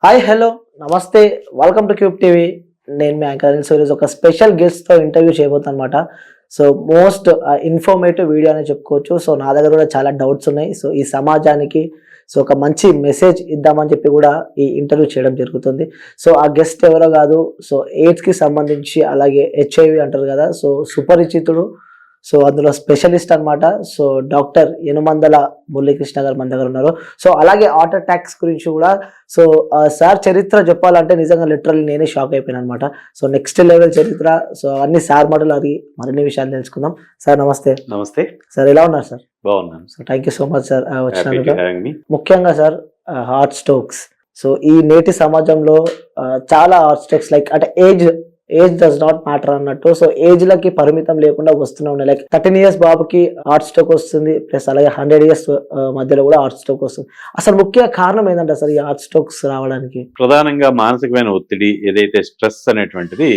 Hi hello నమస్తే welcome to cube TV. నేను మీ anchor ఈరోజు ఒక స్పెషల్ గెస్ట్తో ఇంటర్వ్యూ చేయబోతాను అనమాట. సో మోస్ట్ ఇన్ఫర్మేటివ్ వీడియో అని చెప్పుకోవచ్చు. సో నా దగ్గర కూడా చాలా డౌట్స్ ఉన్నాయి. సో ఈ సమాజానికి ఒక మంచి మెసేజ్ ఇద్దామని చెప్పి కూడా ఈ ఇంటర్వ్యూ చేయడం జరుగుతుంది. సో ఆ గెస్ట్ ఎవరో కాదు, సో ఎయిడ్స్కి సంబంధించి అలాగే హెచ్ఐవి అంటారు కదా, సో సుపరిచితుడు, సో అందులో స్పెషలిస్ట్ అనమాట. సో డాక్టర్ యనుమందల మురళీకృష్ణ గారు మన దగ్గర ఉన్నారు. సో అలాగే హార్ట్ అటాక్స్ గురించి కూడా సో సార్ చరిత్ర చెప్పాలంటే నిజంగా లిటరల్లీ నేనే షాక్ అయిపోయాను అనమాట. సో నెక్స్ట్ లెవెల్ చరిత్ర, సో అన్ని సార్ మాటలు అది మరిన్ని విషయాలు తెలుసుకుందాం. సార్ నమస్తే. నమస్తే సార్, ఎలా ఉన్నారు సార్? బాగున్నాను. So thank you so much sir వచ్చినందుకు. ముఖ్యంగా సార్ హార్ట్ స్ట్రోక్స్, సో ఈ నేటి సమాజంలో చాలా హార్ట్ స్ట్రోక్స్ లైక్ అంటే ఏజ్ డస్ నాట్ మ్యాటర్ అన్నట్టు. సో ఏజ్ లకి పరిమితం లేకుండా వస్తూనే ఉన్నాయి. లైక్ 13 years బాబుకి హార్ట్ స్ట్రోక్ వస్తుంది, ప్లస్ అలాగే 100 years మధ్యలో కూడా హార్ట్ స్ట్రోక్ వస్తుంది. అసలు ముఖ్య కారణం ఏంటంటే సార్ ఈ హార్ట్ స్ట్రోక్స్ రావడానికి? ప్రధానంగా మానసికమైన ఒత్తిడి, ఏదైతే స్ట్రెస్ అనేటువంటిది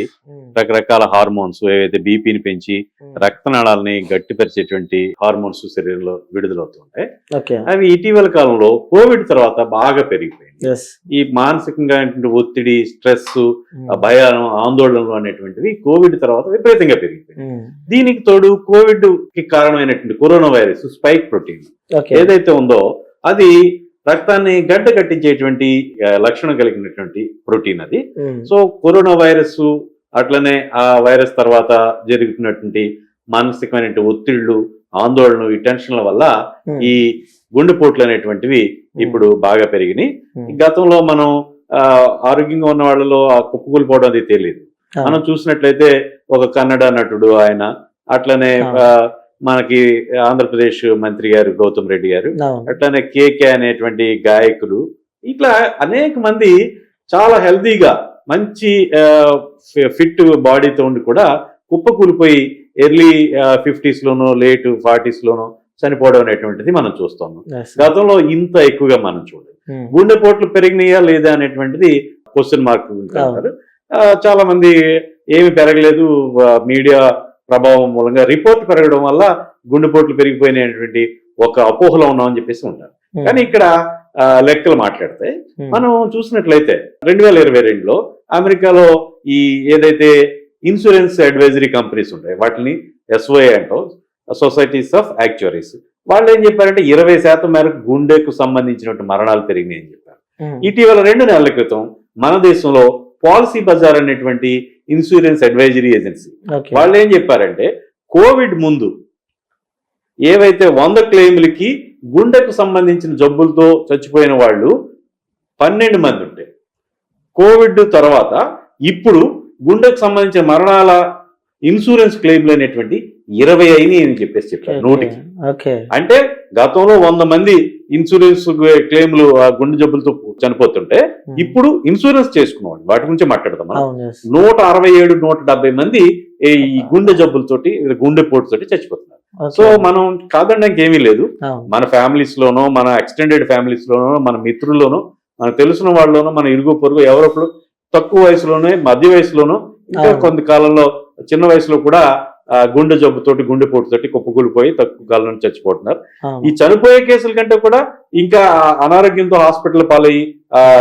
రకరకాల హార్మోన్స్ ఏవైతే బీపీని పెంచి రక్తనాళాలని గట్టిపరిచేటువంటి హార్మోన్స్ శరీరంలో విడుదలవుతుంటాయి. అవి ఇటీవల కాలంలో కోవిడ్ తర్వాత బాగా పెరిగిపోయింది. ఈ మానసికంగా ఒత్తిడి, స్ట్రెస్, భయాలు, ఆందోళనలు అనేటువంటివి కోవిడ్ తర్వాత విపరీతంగా పెరిగిపోయింది. దీనికి తోడు కోవిడ్ కి కారణమైనటువంటి కరోనా వైరస్ స్పైక్ ప్రోటీన్ ఏదైతే ఉందో అది రక్తాన్ని గడ్డ కట్టించేటువంటి లక్షణం కలిగినటువంటి ప్రోటీన్ అది. సో కరోనా వైరస్ అట్లనే ఆ వైరస్ తర్వాత జరుగుతున్నటువంటి మానసికమైన ఒత్తిళ్లు, ఆందోళనలు, ఈ టెన్షన్ల వల్ల ఈ గుండెపోట్లు అనేటువంటివి ఇప్పుడు బాగా పెరిగినాయి. గతంలో మనం ఆరోగ్యంగా ఉన్న వాళ్ళలో ఆ కుప్పకూలిపోవడం అది తెలియదు. మనం చూసినట్లయితే ఒక కన్నడ నటుడు ఆయన, అట్లనే మనకి ఆంధ్రప్రదేశ్ మంత్రి గారు గౌతమ్ రెడ్డి గారు, అట్లనే కేకే అనేటువంటి గాయకులు, ఇట్లా అనేక మంది చాలా హెల్తీగా మంచి ఫిట్ బాడీతో ఉండి కూడా కుప్పకూలిపోయి ఎర్లీ 50s లోనో లేట్ 40s లోనో చనిపోవడం అనేటువంటిది మనం చూస్తున్నాం. గతంలో ఇంత ఎక్కువగా మనం చూడలేదు. గుండెపోట్లు పెరిగినాయా లేదా అనేటువంటిది క్వశ్చన్ మార్క్ ఉంటారు. చాలా మంది ఏమి పెరగలేదు, మీడియా ప్రభావం మూలంగా రిపోర్ట్ పెరగడం వల్ల గుండెపోట్లు పెరిగిపోయినటువంటి ఒక అపోహలో ఉన్నామని చెప్పేసి ఉంటారు. కానీ ఇక్కడ లెక్కలు మాట్లాడితే మనం చూసినట్లయితే 2022లో అమెరికాలో ఈ ఏదైతే ఇన్సూరెన్స్ అడ్వైజరీ కంపెనీస్ ఉంటాయి, వాటిని SOA అంటాం, సొసైటీస్ ఆఫ్ యాక్చువరీస్, వాళ్ళు ఏం చెప్పారంటే 20% మేరకు గుండెకు సంబంధించినటువంటి మరణాలు పెరిగినాయి అని చెప్పారు. ఇటీవల 2 నెలల క్రితం మన దేశంలో పాలసీ బజార్ అనేటువంటి ఇన్సూరెన్స్ అడ్వైజరీ ఏజెన్సీ వాళ్ళు ఏం చెప్పారంటే కోవిడ్ ముందు ఏవైతే 100 క్లెయిమ్లకి గుండెకు సంబంధించిన జబ్బులతో చచ్చిపోయిన వాళ్ళు 12 మంది ఉంటే, కోవిడ్ తర్వాత ఇప్పుడు గుండెకు సంబంధించిన మరణాల ఇన్సూరెన్స్ క్లెయిమ్లు అనేటువంటి 20 అయినాయి అని చెప్పేసి చెప్పారు 100కి. అంటే గతంలో 100 మంది ఇన్సూరెన్స్ క్లెయిమ్లు గుండె జబ్బులతో చనిపోతుంటే ఇప్పుడు ఇన్సూరెన్స్ చేసుకున్నవాళ్ళు వాటి గురించి మాట్లాడతాం మనం 167, 170 మంది ఈ గుండె జబ్బులతోటి, గుండెపోటుతోటి చచ్చిపోతున్నారు. సో మనం కాదనడానికి ఏమీ లేదు. మన ఫ్యామిలీస్ లోనో, మన ఎక్స్టెండెడ్ ఫ్యామిలీస్ లోనో, మన మిత్రుల్లోనో, మనకు తెలిసిన వాళ్ళలోనో, మన ఇరుగు పొరుగు ఎవరొకరు తక్కువ వయసులోనే, మధ్య వయసులోనో, ఇంకా కొంతకాలంలో చిన్న వయసులో కూడా గుండె జబ్బుతోటి, గుండెపోటుతోటి కుప్పకూలిపోయి తక్కువ కాలం నుంచి చచ్చిపోతున్నారు. ఈ చనిపోయే కేసుల కంటే కూడా ఇంకా అనారోగ్యంతో హాస్పిటల్ పాలయ్యి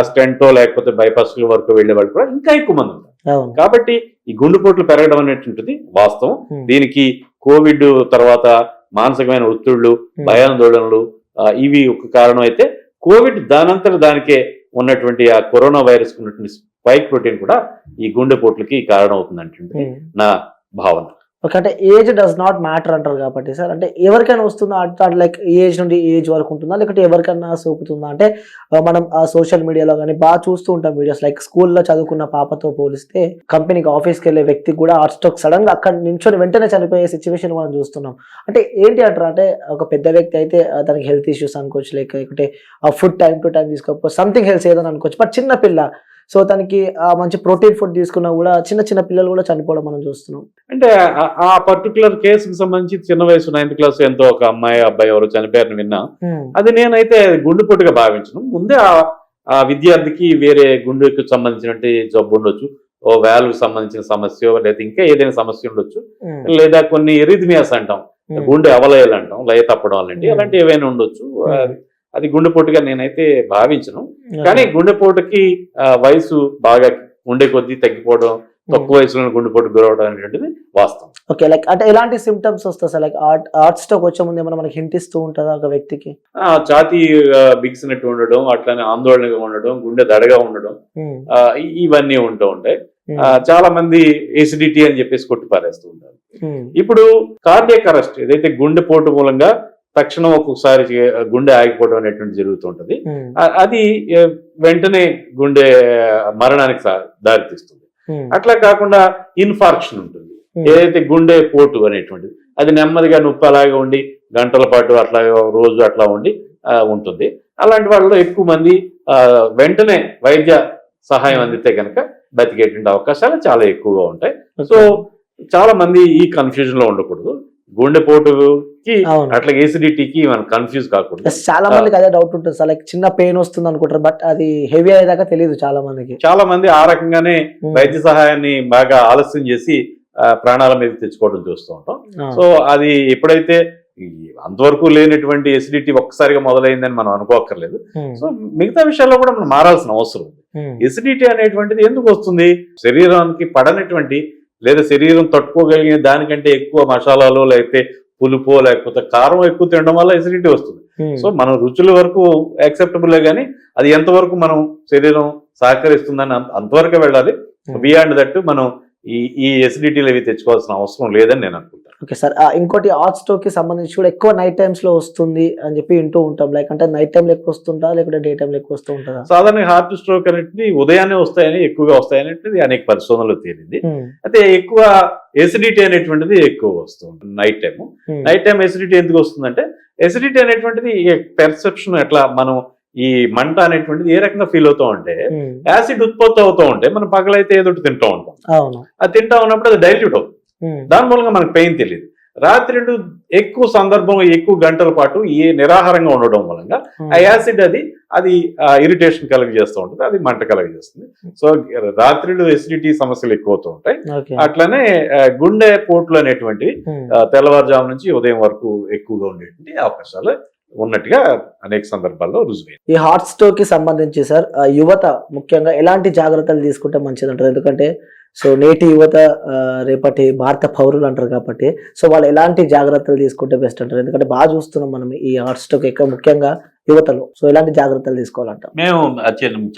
స్టెంటో లేకపోతే బైపాస్ వరకు వెళ్లే వాళ్ళు కూడా ఇంకా ఎక్కువ మంది ఉంటారు. కాబట్టి ఈ గుండెపోట్లు పెరగడం అనేటువంటిది వాస్తవం. దీనికి కోవిడ్ తర్వాత మానసికమైన ఒత్తిళ్లు, భయాందోళనలు ఇవి ఒక కారణం అయితే, కోవిడ్ దానంతట దానికే ఉన్నటువంటి ఆ కరోనా వైరస్ ఉన్నటువంటి స్పైక్ ప్రోటీన్ కూడా ఈ గుండెపోట్లకి కారణం అవుతుంది నా భావన. అంటే ఏజ్ డస్ నాట్ మ్యాటర్ అంటారు కాబట్టి సార్, అంటే ఎవరికైనా వస్తుందా అట్లా, లైక్ ఏజ్ నుండి ఏజ్ వరకు ఉంటుందా, లేకపోతే ఎవరికైనా సోకుతుందా? అంటే మనం సోషల్ మీడియాలో కానీ బాగా చూస్తూ ఉంటాం వీడియోస్, లైక్ స్కూల్లో చదువుకున్న పాపతో పోలిస్తే కంపెనీకి ఆఫీస్కి వెళ్ళే వ్యక్తికి కూడా హార్ట్ స్ట్రోక్ సడన్ గా అక్కడ నించొని వెంటనే చనిపోయే సిచ్యువేషన్ మనం చూస్తున్నాం. అంటే ఏంటి అంటారు, అంటే ఒక పెద్ద వ్యక్తి అయితే తనకి హెల్త్ ఇష్యూస్ అనుకోవచ్చు, లేకపోతే ఆ ఫుడ్ టైం టు టైం తీసుకోకపోతే సంథింగ్ హెల్త్ ఏదని అనుకోవచ్చు. బట్ చిన్న పిల్ల, సో తనకి మంచి ప్రోటీన్ ఫుడ్ తీసుకున్నా కూడా చిన్న పిల్లలు కూడా చనిపోవడం మనం చూస్తున్నాం. అంటే ఆ పర్టికులర్ కేసుకు సంబంధించి చిన్న వయసు 9th క్లాస్ ఎంతో ఒక అమ్మాయి అబ్బాయి ఎవరు చనిపోయారని విన్నా. అది నేనైతే గుండెపోటుగా భావించను. ముందే ఆ విద్యార్థికి వేరే గుండెకు సంబంధించినటువంటి జబ్బు ఉండొచ్చు, ఓ వాల్వ్ సంబంధించిన సమస్య, లేదా ఇంకా ఏదైనా సమస్య ఉండొచ్చు, లేదా కొన్ని ఎరిథమియాస్ అంటాం, గుండె అవలయాలు అంటాం, లయ తప్పడం అలాంటి ఏవైనా ఉండొచ్చు. అది గుండెపోటుగా నేనైతే భావించను. కానీ గుండెపోటుకి వయసు బాగా ఉండే కొద్దీ తగ్గిపోవడం, తక్కువ వయసులో గుండెపోటు గురవడం అనేటువంటిది వాస్తవం. ఓకే, లైక్ అంటే ఎలాంటి సిమ్టమ్స్ వస్తాయి సార్? లైక్ హార్ట్ స్ట్రోక్ వచ్చే ముందు ఏమైనా మనకి హింట్ ఇస్తూ ఉంటుందా ఒక వ్యక్తికి? ఛాతీ బిగిసినట్టు ఉండడం, అట్లానే ఆందోళనగా ఉండడం, గుండె దడగా ఉండడం, ఇవన్నీ ఉంటూ ఉంటాయి. చాలా మంది ఎసిడిటీ అని చెప్పేసి కొట్టిపారేస్తూ ఉంటారు. ఇప్పుడు కార్డియాక్ అరెస్ట్ ఏదైతే గుండెపోటు మూలంగా తక్షణం ఒక్కొక్కసారి గుండె ఆగిపోవడం అనేటువంటి జరుగుతుంటది, అది వెంటనే గుండె మరణానికి దారితీస్తుంది. అట్లా కాకుండా ఇన్ఫార్క్షన్ ఉంటుంది, ఏదైతే గుండె పోటు అనేటువంటిది అది నెమ్మదిగా నొప్పి అలాగే ఉండి గంటల పాటు అట్లా రోజు అట్లా ఉండి ఉంటుంది. అలాంటి వాళ్ళలో ఎక్కువ మంది వెంటనే వైద్య సహాయం అందితే కనుక బతికేటువంటి అవకాశాలు చాలా ఎక్కువగా ఉంటాయి. సో చాలా మంది ఈ కన్ఫ్యూజన్ లో ఉండకూడదు. గుండెపోటుకి అట్లా ఎసిడిటీకి మనం కన్ఫ్యూజ్ కాకూడదు. చాలా మందికి అదే డౌట్ ఉంటుంది సార్, లైక్ చిన్న పెయిన్ వస్తుంది అనుకుంటారు, బట్ అది హెవీ అయ్యేదాకా తెలియదు చాలా మందికి. చాలా మంది ఆ రకంగానే వైద్య సహాయాన్ని బాగా ఆలస్యం చేసి ప్రాణాల మీద తెచ్చుకోవడం చూస్తూ ఉంటాం. సో అది ఎప్పుడైతే అంతవరకు లేనటువంటి ఎసిడిటీ ఒక్కసారిగా మొదలైందని మనం అనుకోక్కర్లేదు. సో మిగతా విషయాల్లో కూడా మనం మారాల్సిన అవసరం ఉంది. ఎసిడిటీ అనేటువంటిది ఎందుకు వస్తుంది? శరీరానికి పడనటువంటి లేదా శరీరం తట్టుకోగలిగిన దానికంటే ఎక్కువ మసాలాలు లేకపోతే పులుపు లేకపోతే కారం ఎక్కువ తినడం వల్ల ఎసిడిటీ వస్తుంది. సో మనం రుచుల వరకు యాక్సెప్టబుల్ కానీ అది ఎంతవరకు మనం శరీరం సహకరిస్తుందని అంతవరకు వెళ్ళాలి. బియాండ్ దట్ మనం ఈ ఎసిడిటీలు అవి తెచ్చుకోవాల్సిన అవసరం లేదని నేను అనుకుంటాను. ఓకే సార్, ఇంకోటి హార్ట్ స్ట్రోక్ కి సంబంధించి కూడా ఎక్కువ నైట్ టైమ్స్ లో వస్తుంది అని చెప్పి వింటూ ఉంటాం. లైక్ అంటే నైట్ టైం ఎక్కువ వస్తుంటా లేకపోతే డే టైం ఎక్కువ వస్తూ ఉంటుందా? సాధారణంగా హార్ట్ స్ట్రోక్ అనేది ఉదయాన్నే వస్తాయని ఎక్కువగా వస్తాయనేది అనేక పరిశోధనలు తేలింది. అయితే ఎక్కువ ఎసిడిటీ అనేటువంటిది ఎక్కువ వస్తుంది night time. Night time acidity ఎందుకు వస్తుందంటే ఎసిడిటీ అనేటువంటిది పెర్సెప్షన్ ఎట్లా మనం ఈ మంట అనేటువంటిది ఏ రకంగా ఫీల్ అవుతూ ఉంటే యాసిడ్ ఉత్పత్తి అవుతూ ఉంటే మనం పగలైతే ఏదో తింటూ ఉంటాం. అది తింటా ఉన్నప్పుడు అది డైల్యూట్ అవుతుంది, దాని మూలంగా మనకు పెయిన్ తెలియదు. రాత్రి ఎక్కువ సందర్భం ఎక్కువ గంటల పాటు ఏ నిరాహారంగా ఉండడం మూలంగా ఆ యాసిడ్ అది ఇరిటేషన్ కలగజేస్తూ ఉంటుంది, అది మంట కలగజేస్తుంది. సో రాత్రిళ్ళు ఎసిడిటీ సమస్యలు ఎక్కువ అవుతూ ఉంటాయి. అట్లనే గుండె పోట్లు అనేటువంటివి తెల్లవారుజాము నుంచి ఉదయం వరకు ఎక్కువగా ఉండేటువంటి అవకాశాలు ఉన్నట్టుగా అనేక సందర్భాల్లో రుజువైంది. ఈ హార్ట్ స్ట్రోక్ కి సంబంధించి సార్ యువత ముఖ్యంగా ఎలాంటి జాగ్రత్తలు తీసుకుంటే మంచిది అంటారు? ఎందుకంటే సో నేటి యువత రేపటి భారత పౌరులు అంటారు కాబట్టి సో వాళ్ళు ఎలాంటి జాగ్రత్తలు తీసుకుంటే బెస్ట్ అంటారు? ఎందుకంటే బాగా చూస్తున్నాం మనం ఈ హార్ట్ స్ట్రోక్ ఎక్కువ ముఖ్యంగా యువతలో. సో ఎలాంటి జాగ్రత్తలు తీసుకోవాలంటారు? మేము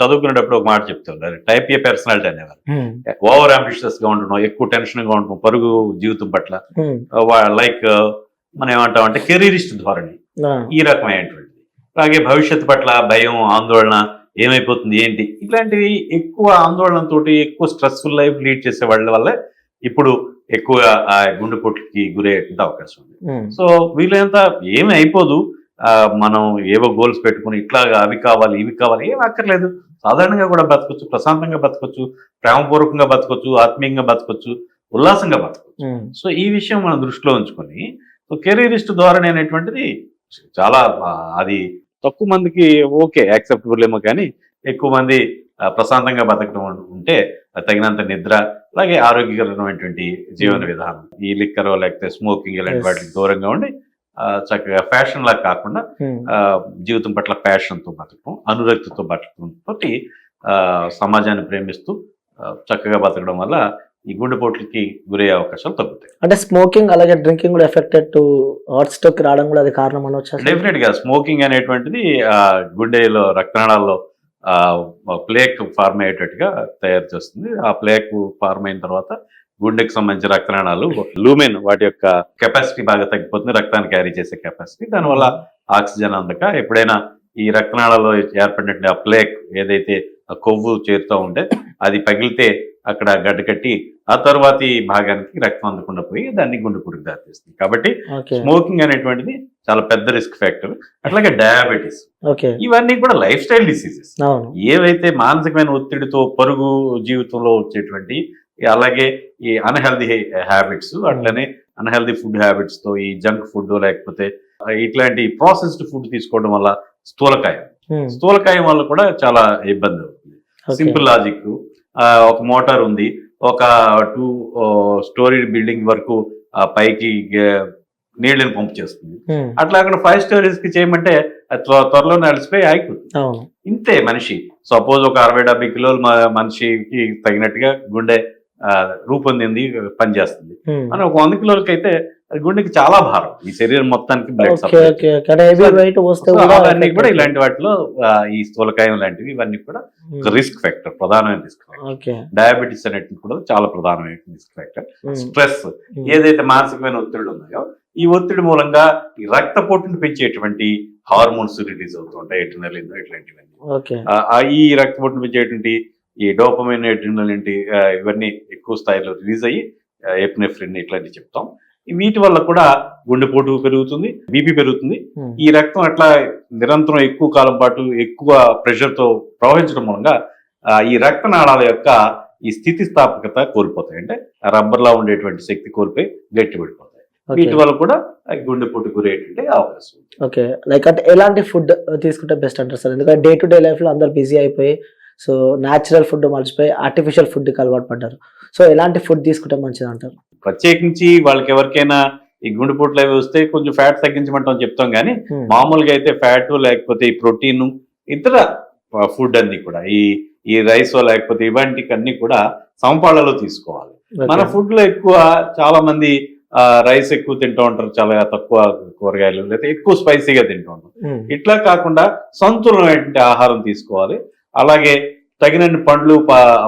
చదువుకునేటప్పుడు ఒక మాట చెప్తుంటారు, టైప్ ఏ పర్సనాలిటీ అనేవారు. ఓవర్ అంబిషియస్ గా ఉంటున్నాం, ఎక్కువ టెన్షన్ గా ఉంటున్నాం పరుగు జీవితం పట్ల, లైక్ మనం ఏమంటాం అంటే కెరీరిస్ట్ ధోరణి, ఈ రకమైనటువంటిది. అలాగే భవిష్యత్తు పట్ల భయం, ఆందోళన, ఏమైపోతుంది ఏంటి, ఇట్లాంటివి ఎక్కువ ఆందోళనతో ఎక్కువ స్ట్రెస్ఫుల్ లైఫ్ లీడ్ చేసే వాళ్ళ వల్ల ఇప్పుడు ఎక్కువ గుండెపోట్లకి గురయ్యేటువంటి అవకాశం ఉంది. సో వీళ్ళంతా ఏమి అయిపోదు, మనం ఏవో గోల్స్ పెట్టుకుని ఇట్లాగా అవి కావాలి ఇవి కావాలి ఏమి అక్కర్లేదు, సాధారణంగా కూడా బతకొచ్చు, ప్రశాంతంగా బతకొచ్చు, ప్రేమపూర్వకంగా బతకొచ్చు, ఆత్మీయంగా బతకొచ్చు, ఉల్లాసంగా బతకొచ్చు. సో ఈ విషయం మనం దృష్టిలో ఉంచుకొని కెరీరిస్ట్ ధోరణి అనేటువంటిది చాలా అది తక్కువ మందికి ఓకే యాక్సెప్టబుల్ ఏమో, కానీ ఎక్కువ మంది ప్రశాంతంగా బతకడం ఉంటే తగినంత నిద్ర, అలాగే ఆరోగ్యకరమైనటువంటి జీవన విధానం, ఈ లిక్కర్ లేకపోతే స్మోకింగ్ ఇలాంటి వాటికి దూరంగా ఉండి చక్కగా ఫ్యాషన్ లా కాకుండా జీవితం పట్ల ప్యాషన్తో బతకడం, అనురక్తితో బతకడం తోటి సమాజాన్ని ప్రేమిస్తూ చక్కగా బతకడం వల్ల ఈ గుండెపోట్లకి గురయ్యే అవకాశాలు తగ్గుతాయి. అంటే స్మోకింగ్ అలాగే డ్రింకింగ్ కూడా ఎఫెక్టెడ్ టు హార్ట్ స్ట్రోక్ రావడం కూడా అది కారణం అనొచ్చా? డెఫినెట్ గా స్మోకింగ్ అనేటువంటిది గుండెలో రక్తనాళాల్లో ప్లేక్ ఫార్మ్ అయ్యేటట్టుగా తయారు చేస్తుంది. ఆ ప్లేక్ ఫార్మ్ అయిన తర్వాత గుండెకి సంబంధించిన రక్తనాళాలు లూమెన్ వాటి యొక్క కెపాసిటీ బాగా తగ్గిపోతుంది, రక్తాన్ని క్యారీ చేసే కెపాసిటీ. దానివల్ల ఆక్సిజన్ అందక ఎప్పుడైనా ఈ రక్తనాళాల్లో ఏర్పడినటువంటి ఆ ప్లేక్ ఏదైతే కొవ్వు చేరుతూ ఉంటే అది పగిలితే అక్కడ గడ్డ కట్టి ఆ తర్వాతి భాగానికి రక్తం అందకుండా పోయి దాన్ని గుండెపోటుకు దారితీస్తుంది. కాబట్టి స్మోకింగ్ అనేటువంటిది చాలా పెద్ద రిస్క్ ఫ్యాక్టర్. అట్లాగే డయాబెటీస్, ఇవన్నీ కూడా లైఫ్ స్టైల్ డిసీజెస్. ఏవైతే మానసికమైన ఒత్తిడితో పరుగు జీవితంలో వచ్చేటువంటి, అలాగే ఈ అన్హెల్దీ హ్యాబిట్స్, అట్లనే అన్హెల్దీ ఫుడ్ హ్యాబిట్స్ తో ఈ జంక్ ఫుడ్ లేకపోతే ఇట్లాంటి ప్రాసెస్డ్ ఫుడ్ తీసుకోవడం వల్ల స్థూలకాయం వల్ల కూడా చాలా ఇబ్బంది అవుతుంది. సింపుల్ లాజిక్, ఒక మోటార్ ఉంది, ఒక 2 స్టోరీ బిల్డింగ్ వరకు పైకి నీళ్ళని పంపు చేస్తుంది. అట్లా అక్కడ 5 stories కి చేయమంటే అది త్వరలో నడిచిపోయి ఆగిపోతుంది. ఇంతే మనిషి. సపోజ్ ఒక 60-70 కిలోలు మనిషికి తగినట్టుగా గుండె రూపొందింది, పనిచేస్తుంది. అని ఒక 100 కిలోలకి అయితే అది గుండెకి చాలా భారం, ఈ శరీరం మొత్తానికి బ్లడ్ సప్లై. అవన్నీ కూడా ఇలాంటి వాటిలో ఈ స్థూలకాయం లాంటివి ఇవన్నీ కూడా రిస్క్ ఫ్యాక్టర్, ప్రధానమైన రిస్క్ ఫ్యాక్టర్. డయాబెటీస్ అనేటివి కూడా చాలా ప్రధానమైన రిస్క్ ఫ్యాక్టర్. స్ట్రెస్, ఏదైతే మానసికమైన ఒత్తిళ్ళు ఉన్నాయో ఈ ఒత్తిడి మూలంగా ఈ రక్తపోటును పెంచేటువంటి హార్మోన్స్ రిలీజ్ అవుతుంటాయి, ఎడ్రినలిన్ ఇట్లాంటివన్నీ. ఈ రక్తపోటును పెంచేటువంటి ఈ డోపమైన్, ఎడ్రినలిన్ ఇవన్నీ ఎక్కువ స్థాయిలో రిలీజ్ అయ్యి ఎపినెఫ్రిన్ ఇట్లాంటివి చెప్తాం. వీటి వల్ల కూడా గుండెపోటు పెరుగుతుంది, బీపీ పెరుగుతుంది. ఈ రక్తం అట్లా నిరంతరం ఎక్కువ కాలం పాటు ఎక్కువ ప్రెషర్ తో ప్రవహించడం మూలంగా ఈ రక్తనాళాల యొక్క ఈ స్థితిస్థాపకత కోల్పోతాయి. అంటే రబ్బర్ లా ఉండేటువంటి శక్తి కోల్పోయి గట్టిపడిపోతాయి. వీటి వల్ల కూడా గుండెపోటు గురయ్యేటువంటి అవకాశం. ఓకే, లైక్ అంటే ఎలాంటి ఫుడ్ తీసుకుంటే బెస్ట్ అంటారు సార్? ఎందుకంటే డే టు డే లైఫ్ లో అందరు బిజీ అయిపోయి సో న్యాచురల్ ఫుడ్ మర్చిపోయి ఆర్టిఫిషియల్ ఫుడ్ కి అలవాటు పడ్డారు. సో ఎలాంటి ఫుడ్ తీసుకుంటే మంచిది అంటారు? ప్రత్యేకించి వాళ్ళకి ఎవరికైనా ఈ గుండెపోట్లు అవి వస్తే కొంచెం ఫ్యాట్ తగ్గించమంటాం చెప్తాం, కానీ మామూలుగా అయితే ఫ్యాట్ లేకపోతే ఈ ప్రోటీన్ ఇతర ఫుడ్ అన్ని కూడా ఈ రైస్ లేకపోతే ఇవాంటికన్నీ కూడా సమపాళ్ళలో తీసుకోవాలి. మన ఫుడ్ లో ఎక్కువ చాలా మంది రైస్ ఎక్కువ తింటూ ఉంటారు, చాలా తక్కువ కూరగాయలు, లేదా ఎక్కువ స్పైసీగా తింటూ ఉంటారు. ఇట్లా కాకుండా సంతులనమైన ఆహారం తీసుకోవాలి. అలాగే తగినన్ని పండ్లు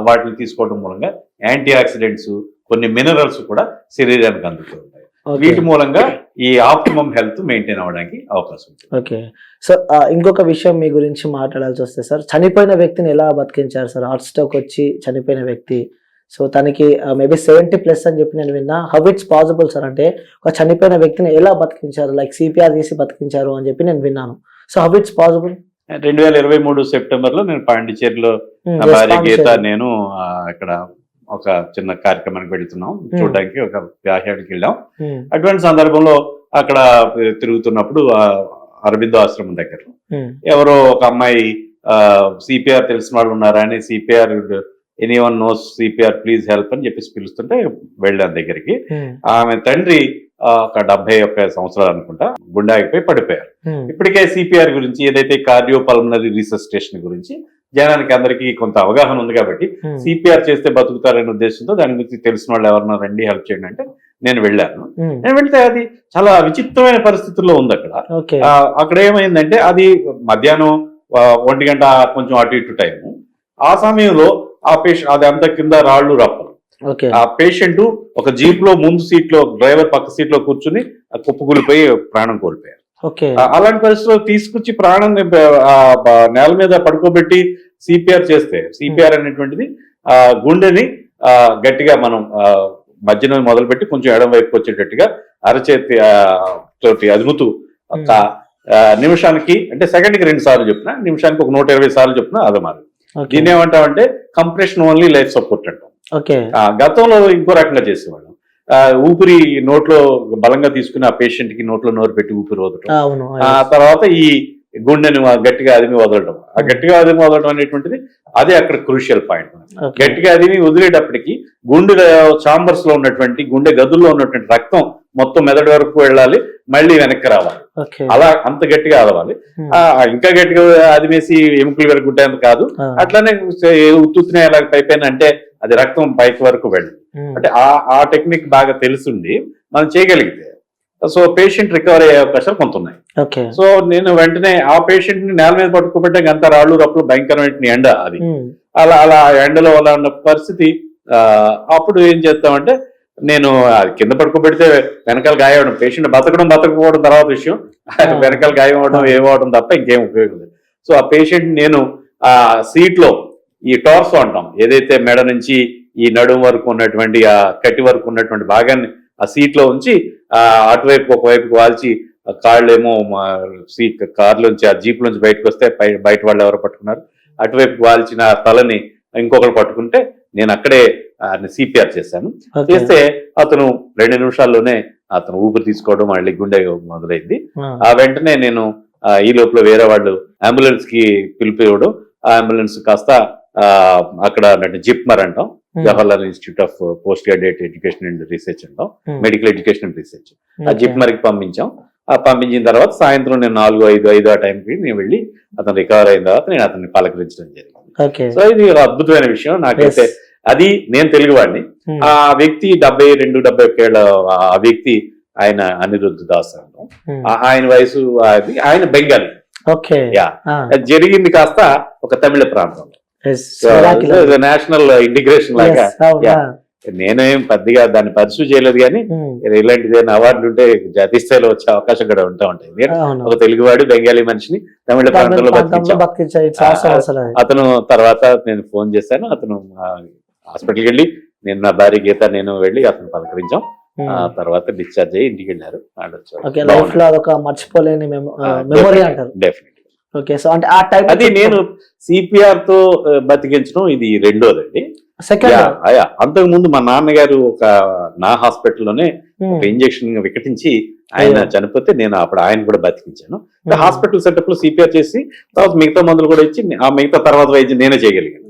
వాటిని తీసుకోవడం మూలంగా యాంటీ ఆక్సిడెంట్స్, కొన్ని మినరల్స్ కూడా శరీరానికి అందుతూ ఉంటాయి. వీటి మూలంగా ఈ ఆప్టిమమ్ హెల్త్ మెయింటైన్ అవ్వడానికి అవకాశం ఉంది. ఓకే, సో ఇంకొక విషయం మీ గురించి మాట్లాడాల్సి వస్తే సార్, చనిపోయిన వ్యక్తిని ఎలా బతికించారు సార్? హార్ట్ స్ట్రోక్ వచ్చి చనిపోయిన వ్యక్తి, సో తనకి మేబీ 70+ అని చెప్పి నేను విన్నా. How it's possible sir? అంటే ఒక చనిపోయిన వ్యక్తిని ఎలా బతికించారు, లైక్ సిపిఆర్ చేసి బతికించారు అని చెప్పి నేను విన్నాను. So how it's possible? 2023 సెప్టెంబర్లో నేను పాండిచేరిలో నా భార్య గీత నేను ఇక్కడ ఒక చిన్న కార్యక్రమానికి వెళ్తున్నాం, చూడడానికి ఒక వ్యాహ్యానికి వెళ్ళాం. అటువంటి సందర్భంలో అక్కడ తిరుగుతున్నప్పుడు అరబిందో ఆశ్రమం దగ్గర ఎవరో ఒక అమ్మాయి సిపిఆర్ తెలిసిన వాళ్ళు ఉన్నారా అని, CPR anyone knows CPR please help అని చెప్పేసి పిలుస్తుంటే వెళ్ళాను దగ్గరికి. ఆమె తండ్రి ఒక 71 సంవత్సరాలు అనుకుంటా, గుండె ఆగిపోయి పడిపోయారు. ఇప్పటికే సిపిఆర్ గురించి, ఏదైతే కార్డియో పల్మనరీ రీసస్టేషన్ గురించి జనానికి అందరికీ కొంత అవగాహన ఉంది కాబట్టి సిపిఆర్ చేస్తే బతుకుతారనే ఉద్దేశంతో దాని గురించి తెలిసిన వాళ్ళు ఎవరన్నా రండి హెల్ప్ చేయండి అంటే నేను వెళ్ళాను. నేను వెళ్తే అది చాలా విచిత్రమైన పరిస్థితుల్లో ఉంది. అక్కడ ఏమైందంటే అది మధ్యాహ్నం 1 గంట కొంచెం అటు ఇటు టైము. ఆ సమయంలో ఆ పేషెంట్ అది అంత కింద రాళ్ళు రప్పలు. ఆ పేషెంట్ ఒక జీప్ లో ముందు సీట్ లో, డ్రైవర్ పక్క సీట్ లో కూర్చుని కుప్పకూలిపోయి ప్రాణం కోల్పోయారు. అలాంటి పరిస్థితుల్లో తీసుకొచ్చి ప్రాణం నేల మీద పడుకోబెట్టి సిపిఆర్ చేస్తే, సిపిఆర్ అనేటువంటిది గుండెని గట్టిగా మనం మధ్యలో మొదలుపెట్టి కొంచెం ఎడం వైపుకి వచ్చేటట్టుగా అరచేతి తోటి అదుముతూ నిమిషానికి, అంటే సెకండ్కి 2 సార్లు చెప్పిన, నిమిషానికి ఒక 120 సార్లు చెప్పిన అదమారు. దీన్ని ఏమంటామంటే కంప్రెషన్ ఓన్లీ లైఫ్ సపోర్ట్ అంటాం. గతంలో ఇంకో రకంగా చేసేవాళ్ళం. ఊపిరి నోట్లో బలంగా తీసుకుని ఆ పేషెంట్ కి నోట్లో నోరు పెట్టి ఊపిరి వదలటం, ఆ తర్వాత ఈ గుండెని గట్టిగా అదిమి వదలటం. ఆ గట్టిగా అదిమి వదలటం అనేటువంటిది అదే అక్కడ క్రూషియల్ పాయింట్. గట్టిగా అదిమి వదిలేటప్పటికి గుండె చాంబర్స్ లో ఉన్నటువంటి, గుండె గదుల్లో ఉన్నటువంటి రక్తం మొత్తం మెదడు వరకు వెళ్ళాలి, మళ్ళీ వెనక్కి రావాలి. అలా అంత గట్టిగా అదవాలి. ఇంకా గట్టిగా అదిమేసి ఎముకలు వెరగొట్టేంత కాదు, అట్లానే ఉత్తునే అలా పైపైన అంటే అది రక్తం పైకి వరకు వెళ్ళదు. అంటే ఆ టెక్నిక్ బాగా తెలుసుండి మనం చేయగలిగితే సో పేషెంట్ రికవర్ అయ్యే అవకాశాలు కొంత ఉన్నాయి. సో నేను వెంటనే ఆ పేషెంట్ ని నేల మీద పట్టుకోబెట్టే అంత రాళ్ళు రప్పుడు భయంకరమైన ఎండ అది, అలా ఎండలో అలా ఉన్న పరిస్థితి. అప్పుడు ఏం చేస్తామంటే నేను కింద పడుకోబెడితే వెనకాల గాయం అవడం, పేషెంట్ బతకపోవడం తర్వాత విషయం, వెనకాల గాయం అవడం ఏమవడం తప్ప ఇంకేం ఉపయోగం లేదు. సో ఆ పేషెంట్ నేను ఆ సీట్ లో ఈ టార్సో అంటాం, ఏదైతే మెడ నుంచి ఈ నడుము వరకు ఉన్నటువంటి ఆ కట్టి వరకు ఉన్నటువంటి భాగాన్ని ఆ సీట్ లో ఉంచి అటువైపు ఒకవైపుకి వాల్చి, కాళ్ళేమో సీట్ కార్లోంచి ఆ జీప్ నుంచి బయటకు వస్తే బయట వాళ్ళు ఎవరు పట్టుకున్నారు, అటువైపు వాల్చిన తలని ఇంకొకరు పట్టుకుంటే నేను అక్కడే సిపిఆర్ చేశాను. చేస్తే అతను 2 నిమిషాల్లోనే అతను ఊపిరి తీసుకోవడం, మళ్ళీ గుండె మొదలైంది. ఆ వెంటనే నేను ఈ లోపల వేరే వాళ్ళు అంబులెన్స్ కి పిలిపివ్వడం, ఆ అంబులెన్స్ కాస్త అక్కడ జిప్మర్ అంటాం, Jawaharlal institute of post graduate education and research అంటాం, మెడికల్ ఎడ్యుకేషన్ అండ్ రీసెర్చ్. ఆ జిప్మర్కి పంపించాం. పంపించిన తర్వాత సాయంత్రం నేను 4-5 ఆ టైంకి నేను వెళ్ళి అతను రికవర్ అయిన తర్వాత నేను అతన్ని పలకరించడం జరిగింది. సో ఇది ఒక అద్భుతమైన విషయం నాకైతే. అది నేను తెలుగువాడిని, ఆ వ్యక్తి 72-71 ఏళ్ళ ఆ వ్యక్తి ఆయన అనిరుద్ధ్ దాస్ అంటాం, ఆయన వయసు అది, ఆయన బెంగాలీ. జరిగింది కాస్త ఒక తమిళ ప్రాంతంలో, నేషనల్ ఇంటిగ్రేషన్ లాగా. నేనేం పెద్దగా దాన్ని పర్సూ చేయలేదు, కానీ ఇలాంటిది అవార్డులు ఉంటే జాతీయ స్థాయిలో వచ్చే అవకాశం కూడా ఉంటాయి. నేను ఒక తెలుగువాడు బెంగాలీ మనిషిని తమిళ ప్రాంతంలో బతికించాను. అతను తర్వాత నేను ఫోన్ చేశాను, అతను హాస్పిటల్కి వెళ్ళి నేను నా భార్య గీత నేను వెళ్ళి అతను పలకరించాం. ఆ తర్వాత డిశ్చార్జ్ అయ్యి ఇంటికి వెళ్ళారు. మర్చిపోలేని మెమొరీ అంటారు. డెఫినెట్. ఓకే, సో అంటే ఆ టైం అది నేను సిపిఆర్ తో బతికించడం ఇది రెండోదండి. అంతకు ముందు మా నాన్నగారు నా హాస్పిటల్లోనే ఒక ఇంజక్షన్ వికటించి ఆయన చనిపోతే నేను అప్పుడు ఆయన కూడా బతికించాను. హాస్పిటల్ సెటప్ లో సిపిఆర్ చేసి తర్వాత మిగతా మందులు కూడా ఇచ్చి ఆ మిగతా తర్వాత వైద్యం నేనే చేయగలిగాను.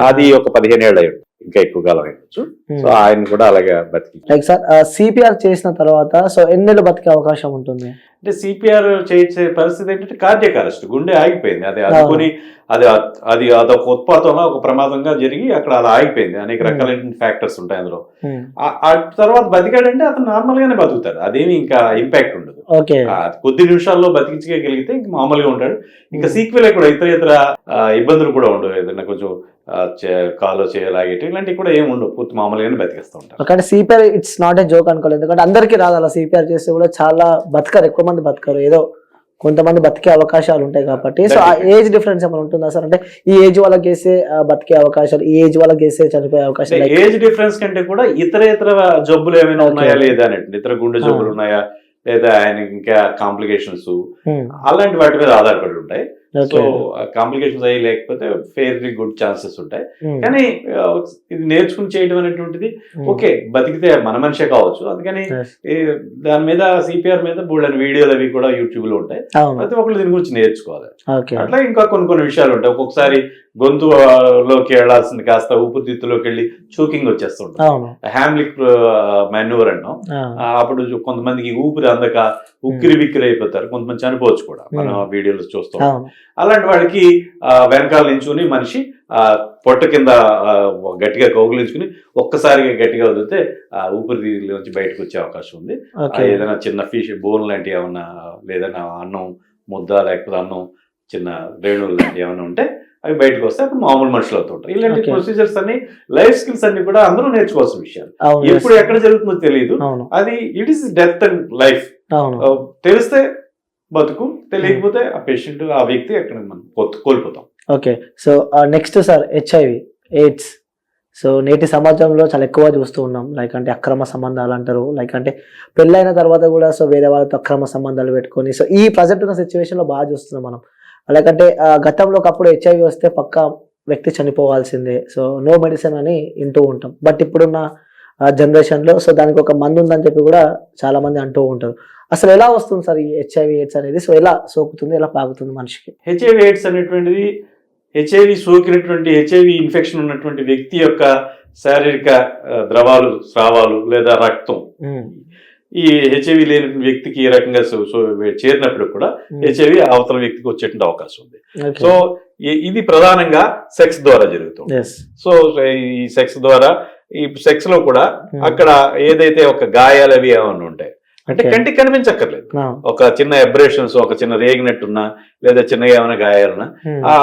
అది ఒక 15 ఏళ్ళు అయ్యి ఇంకా ఎక్కువ కాలం అయ్యొచ్చు. సో ఆయన కూడా అలాగే బతికి. సార్ సిపిఆర్ చేసిన తర్వాత సో ఎన్నేళ్ళు బతికే అవకాశం ఉంటుంది? అంటే సిపిఆర్ చేసే పరిస్థితి ఏంటంటే కార్డియాక్ అరెస్ట్, గుండె ఆగిపోయింది. అది అనుకుని అది అదొక ఉత్పాతంలో ఒక ప్రమాదంగా జరిగి అక్కడ అలా ఆగిపోయింది. అనేక రకాలైన ఫ్యాక్టర్స్ ఉంటాయి అందులో. ఆ తర్వాత బతికాడంటే అతను నార్మల్ గానే బతుకుతాడు, అదేమి ఇంకా ఇంపాక్ట్ ఉండదు. కొద్ది నిమిషాల్లో బతికించగలిగితే ఇంక మామూలుగా ఉంటాడు. ఇంకా సీక్వెల్ కూడా ఇతర ఇబ్బందులు కూడా ఉండవు. ఏదైనా కొంచెం కాలో చేయలాగేటి ఇలాంటివి కూడా ఏమి ఉండవు, పూర్తి మామూలుగానే బతికేస్తూ ఉంటారు. కానీ CPR it's not a joke అనుకోలేదు, ఎందుకంటే అందరికీ రాదు అలా. సిపిఆర్ చేస్తే కూడా చాలా బతకరు, ఎక్కువ మంది బతకరు, ఏదో కొంతమంది బతికే అవకాశాలు ఉంటాయి కాబట్టి. సో ఆ ఏజ్ డిఫరెన్స్ ఏమైనా ఉంటుందా సార్? అంటే ఈ ఏజ్ వాళ్ళకి వేసే బతికే అవకాశాలు, ఈ ఏజ్ వాళ్ళకి వేసే చనిపోయే అవకాశాలు. ఏజ్ డిఫరెన్స్ కంటే కూడా ఇతర జబ్బులు ఏమైనా ఉన్నాయా లేదా అని, ఇతర గుండె జబ్బులు ఉన్నాయా లేదా ఆయన ఇంకా కాంప్లికేషన్స్ అలాంటి వాటి మీద ఆధారపడి ఉంటాయి. సో కాంప్లికేషన్స్ అయ్యి లేకపోతే ఫెయిర్లీ గుడ్ ఛాన్సెస్ ఉంటాయి. కానీ ఇది నేర్చుకుని చేయడం అనేటువంటిది ఓకే, బతికితే మన మనిషే కావచ్చు. అందుకని దాని మీద సిపిఆర్ మీద బోల్డెన్ వీడియోలు అవి కూడా యూట్యూబ్ లో ఉంటాయి. ప్రతి ఒక్కరు దీని గురించి నేర్చుకోవాలి. అట్లా ఇంకా కొన్ని విషయాలు ఉంటాయి. ఒక్కొక్కసారి గొంతులోకి వెళ్లాల్సింది కాస్త ఊపిరితిత్తులోకి వెళ్ళి చూకింగ్ వచ్చేస్తుంటుంది, హ్యామ్లిక్ మాన్యూవర్ అంటాం. అప్పుడు కొంతమందికి ఊపిరి అందక ఉక్కిరి బిక్కిరి అయిపోతారు, కొంతమంది చనిపోవచ్చు కూడా మనం వీడియోలో చూస్తాం. అలాంటి వాళ్ళకి వెనకాల నించుని మనిషి పొట్ట కింద గట్టిగా కౌగులించుకుని ఒక్కసారిగా గట్టిగా వదిలితే ఊపిరితిత్తులోంచి బయటకు వచ్చే అవకాశం ఉంది. ఏదైనా చిన్న ఫిష్ బోన్ లాంటివి ఏమన్నా, లేదన్నా అన్నం ముద్ద లేకపోతే అన్నం చిన్న రేణువులు లాంటివి ఏమైనా ఉంటే అవి బయటకు వస్తే అప్పుడు మామూలు మనుషులు అవుతుంటారు. ఇలాంటి ప్రొసీజర్స్ అన్ని, లైఫ్ స్కిల్స్ అన్ని కూడా అందరూ నేర్చుకోవాల్సిన విషయాలు. ఎప్పుడు ఎక్కడ జరుగుతుందో తెలియదు. అది it is death and life. తెలిస్తే బతుకు, తెలియకపోతే ఆ పేషెంట్ ఆ వ్యక్తి అక్కడ మనం కోల్పోతాం. Okay, so next sir HIV AIDS. So నేటి సమాజంలో చాలా ఎక్కువ చూస్తూ ఉన్నాం. లైక్ అంటే అక్రమ సంబంధాలు అంటారు, లైక్ అంటే పెళ్ళైన తర్వాత కూడా సో వేరే వాళ్ళతో అక్రమ సంబంధాలు పెట్టుకొని, సో ఈ ప్రజెంట్ ఉన్న సిచ్యువేషన్ లో బాగా చూస్తున్నాం మనం. అలాగంటే గతంలో ఒకప్పుడు హెచ్ఐవి వస్తే పక్కా వ్యక్తి చనిపోవాల్సిందే, సో నో మెడిసిన్ అని వింటూ ఉంటాం. బట్ ఇప్పుడున్న జనరేషన్లో సో దానికి ఒక మందు ఉందని చెప్పి కూడా చాలా మంది అంటూ ఉంటారు. అసలు ఎలా వస్తుంది సార్ ఈ హెచ్ఐవి ఎయిడ్స్ అనేది? సో ఎలా సోకుతుంది, ఎలా పాకుతుంది మనిషికి? హెచ్ఐవి ఎయిడ్స్ అనేటువంటిది హెచ్ఐవి సోకినటువంటి, హెచ్ఐవి ఇన్ఫెక్షన్ ఉన్నటువంటి వ్యక్తి యొక్క శారీరక ద్రవాలు, స్రావాలు లేదా రక్తం ఈ హెచ్ఐవి లేని వ్యక్తికి ఈ రకంగా చేరినప్పుడు కూడా హెచ్ఐవి అవతల వ్యక్తికి వచ్చేటువంటి అవకాశం ఉంది. సో ఇది ప్రధానంగా సెక్స్ ద్వారా జరుగుతుంది. సో ఈ సెక్స్ ద్వారా, ఈ సెక్స్ లో కూడా అక్కడ ఏదైతే ఒక గాయాలు అవి ఏమన్నా ఉంటాయి అంటే కంటికి కనిపించక్కర్లేదు, ఒక చిన్న ఎబ్రేషన్స్, ఒక చిన్న రేగినట్టున్నా లేదా చిన్నగా ఏమైనా గాయాలన్నా ఆ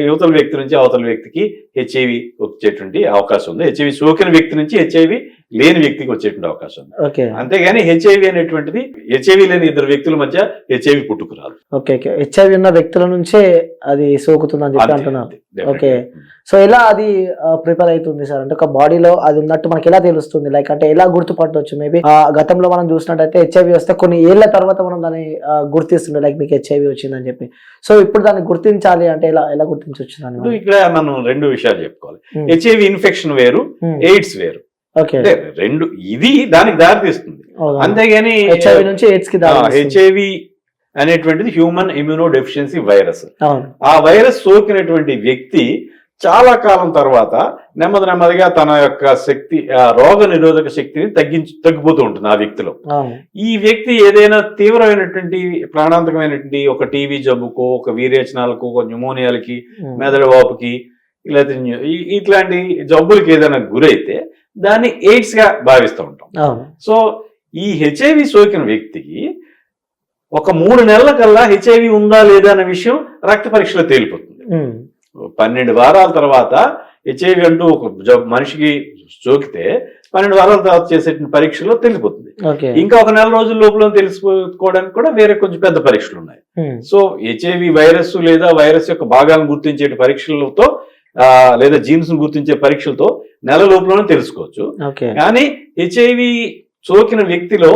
యువతల వ్యక్తి నుంచి అవతల వ్యక్తికి హెచ్ఐవి వచ్చేటువంటి అవకాశం ఉంది. హెచ్ఐవి సోకిన వ్యక్తి నుంచి హెచ్ఐవి లేని వ్యక్తికి వచ్చేటువంటి అవకాశం ఉంది. అంతేగాని హెచ్ఐవి అనేటువంటిది హెచ్ఐవి లేని ఇద్దరు వ్యక్తుల మధ్య హెచ్ఐవి పుట్టుకురాదు. హెచ్ఐవి ఉన్న వ్యక్తుల నుంచే అది సోకుతుందని చెప్పి అంటున్నారు. ఓకే, సో ఎలా అది ప్రిపేర్ అవుతుంది సార్? అంటే ఒక బాడీలో అది ఉన్నట్టు మనకి ఎలా తెలుస్తుంది? లైక్ అంటే ఎలా గుర్తుపట్టవచ్చు? మేబీ గతంలో మనం చూసినట్టయితే హెచ్ఐవి వస్తే కొన్ని ఏళ్ల తర్వాత మనం దాన్ని గుర్తిస్తుండే, లైక్ మీకు హెచ్ఐవి వచ్చిందని చెప్పి. సో ఇప్పుడు దాన్ని గుర్తించాలి అంటే ఎలా గుర్తించవచ్చు దాన్ని? ఇక్కడ మనం రెండు విషయాలు చెప్పుకోవాలి. హెచ్ఐవి ఇన్ఫెక్షన్ వేరు, ఎయిడ్స్ వేరు. రెండు ఇది దానికి దారి తీస్తుంది. అంతేగాని హెచ్ఐవి నుంచి ఎయిడ్స్ కి హెచ్ఐవి అనేటువంటిది హ్యూమన్ ఇమ్యూనో డెఫిషియన్సీ వైరస్. ఆ వైరస్ సోకినటువంటి వ్యక్తి చాలా కాలం తర్వాత నెమ్మదిగా తన యొక్క శక్తి, రోగ నిరోధక శక్తిని తగ్గిపోతూ ఉంటుంది ఆ వ్యక్తిలో. ఈ వ్యక్తి ఏదైనా తీవ్రమైనటువంటి ప్రాణాంతకమైనటువంటి ఒక టీవీ జబ్బుకో, ఒక వీరేచనాలకు, ఒక న్యూమోనియాలకి, మెదడు వాపుకి, లేదా ఇట్లాంటి జబ్బులకి ఏదైనా గురైతే దాన్ని ఎయిడ్స్ గా భావిస్తూ ఉంటాం. సో ఈ హెచ్ఐవి సోకిన వ్యక్తికి ఒక 3 నెలల కల్లా హెచ్ఐవి ఉందా లేదా అనే విషయం రక్త పరీక్షలో తేలిపోతుంది. 12 వారాల తర్వాత హెచ్ఐవి అంటూ ఒక మనిషికి సోకితే 12 వారాల తర్వాత చేసే పరీక్షలో తెలిసిపోతుంది. ఇంకా ఒక 4 రోజుల లోపల తెలుసుకోవడానికి కూడా వేరే కొంచెం పెద్ద పరీక్షలు ఉన్నాయి. సో హెచ్ఐవి వైరస్ లేదా వైరస్ యొక్క భాగాలను గుర్తించే పరీక్షలతో లేదా జీన్స్ ను గుర్తించే పరీక్షలతో నెల లోపలనే తెలుసుకోవచ్చు. కానీ హెచ్ఐవి సోకిన వ్యక్తిలో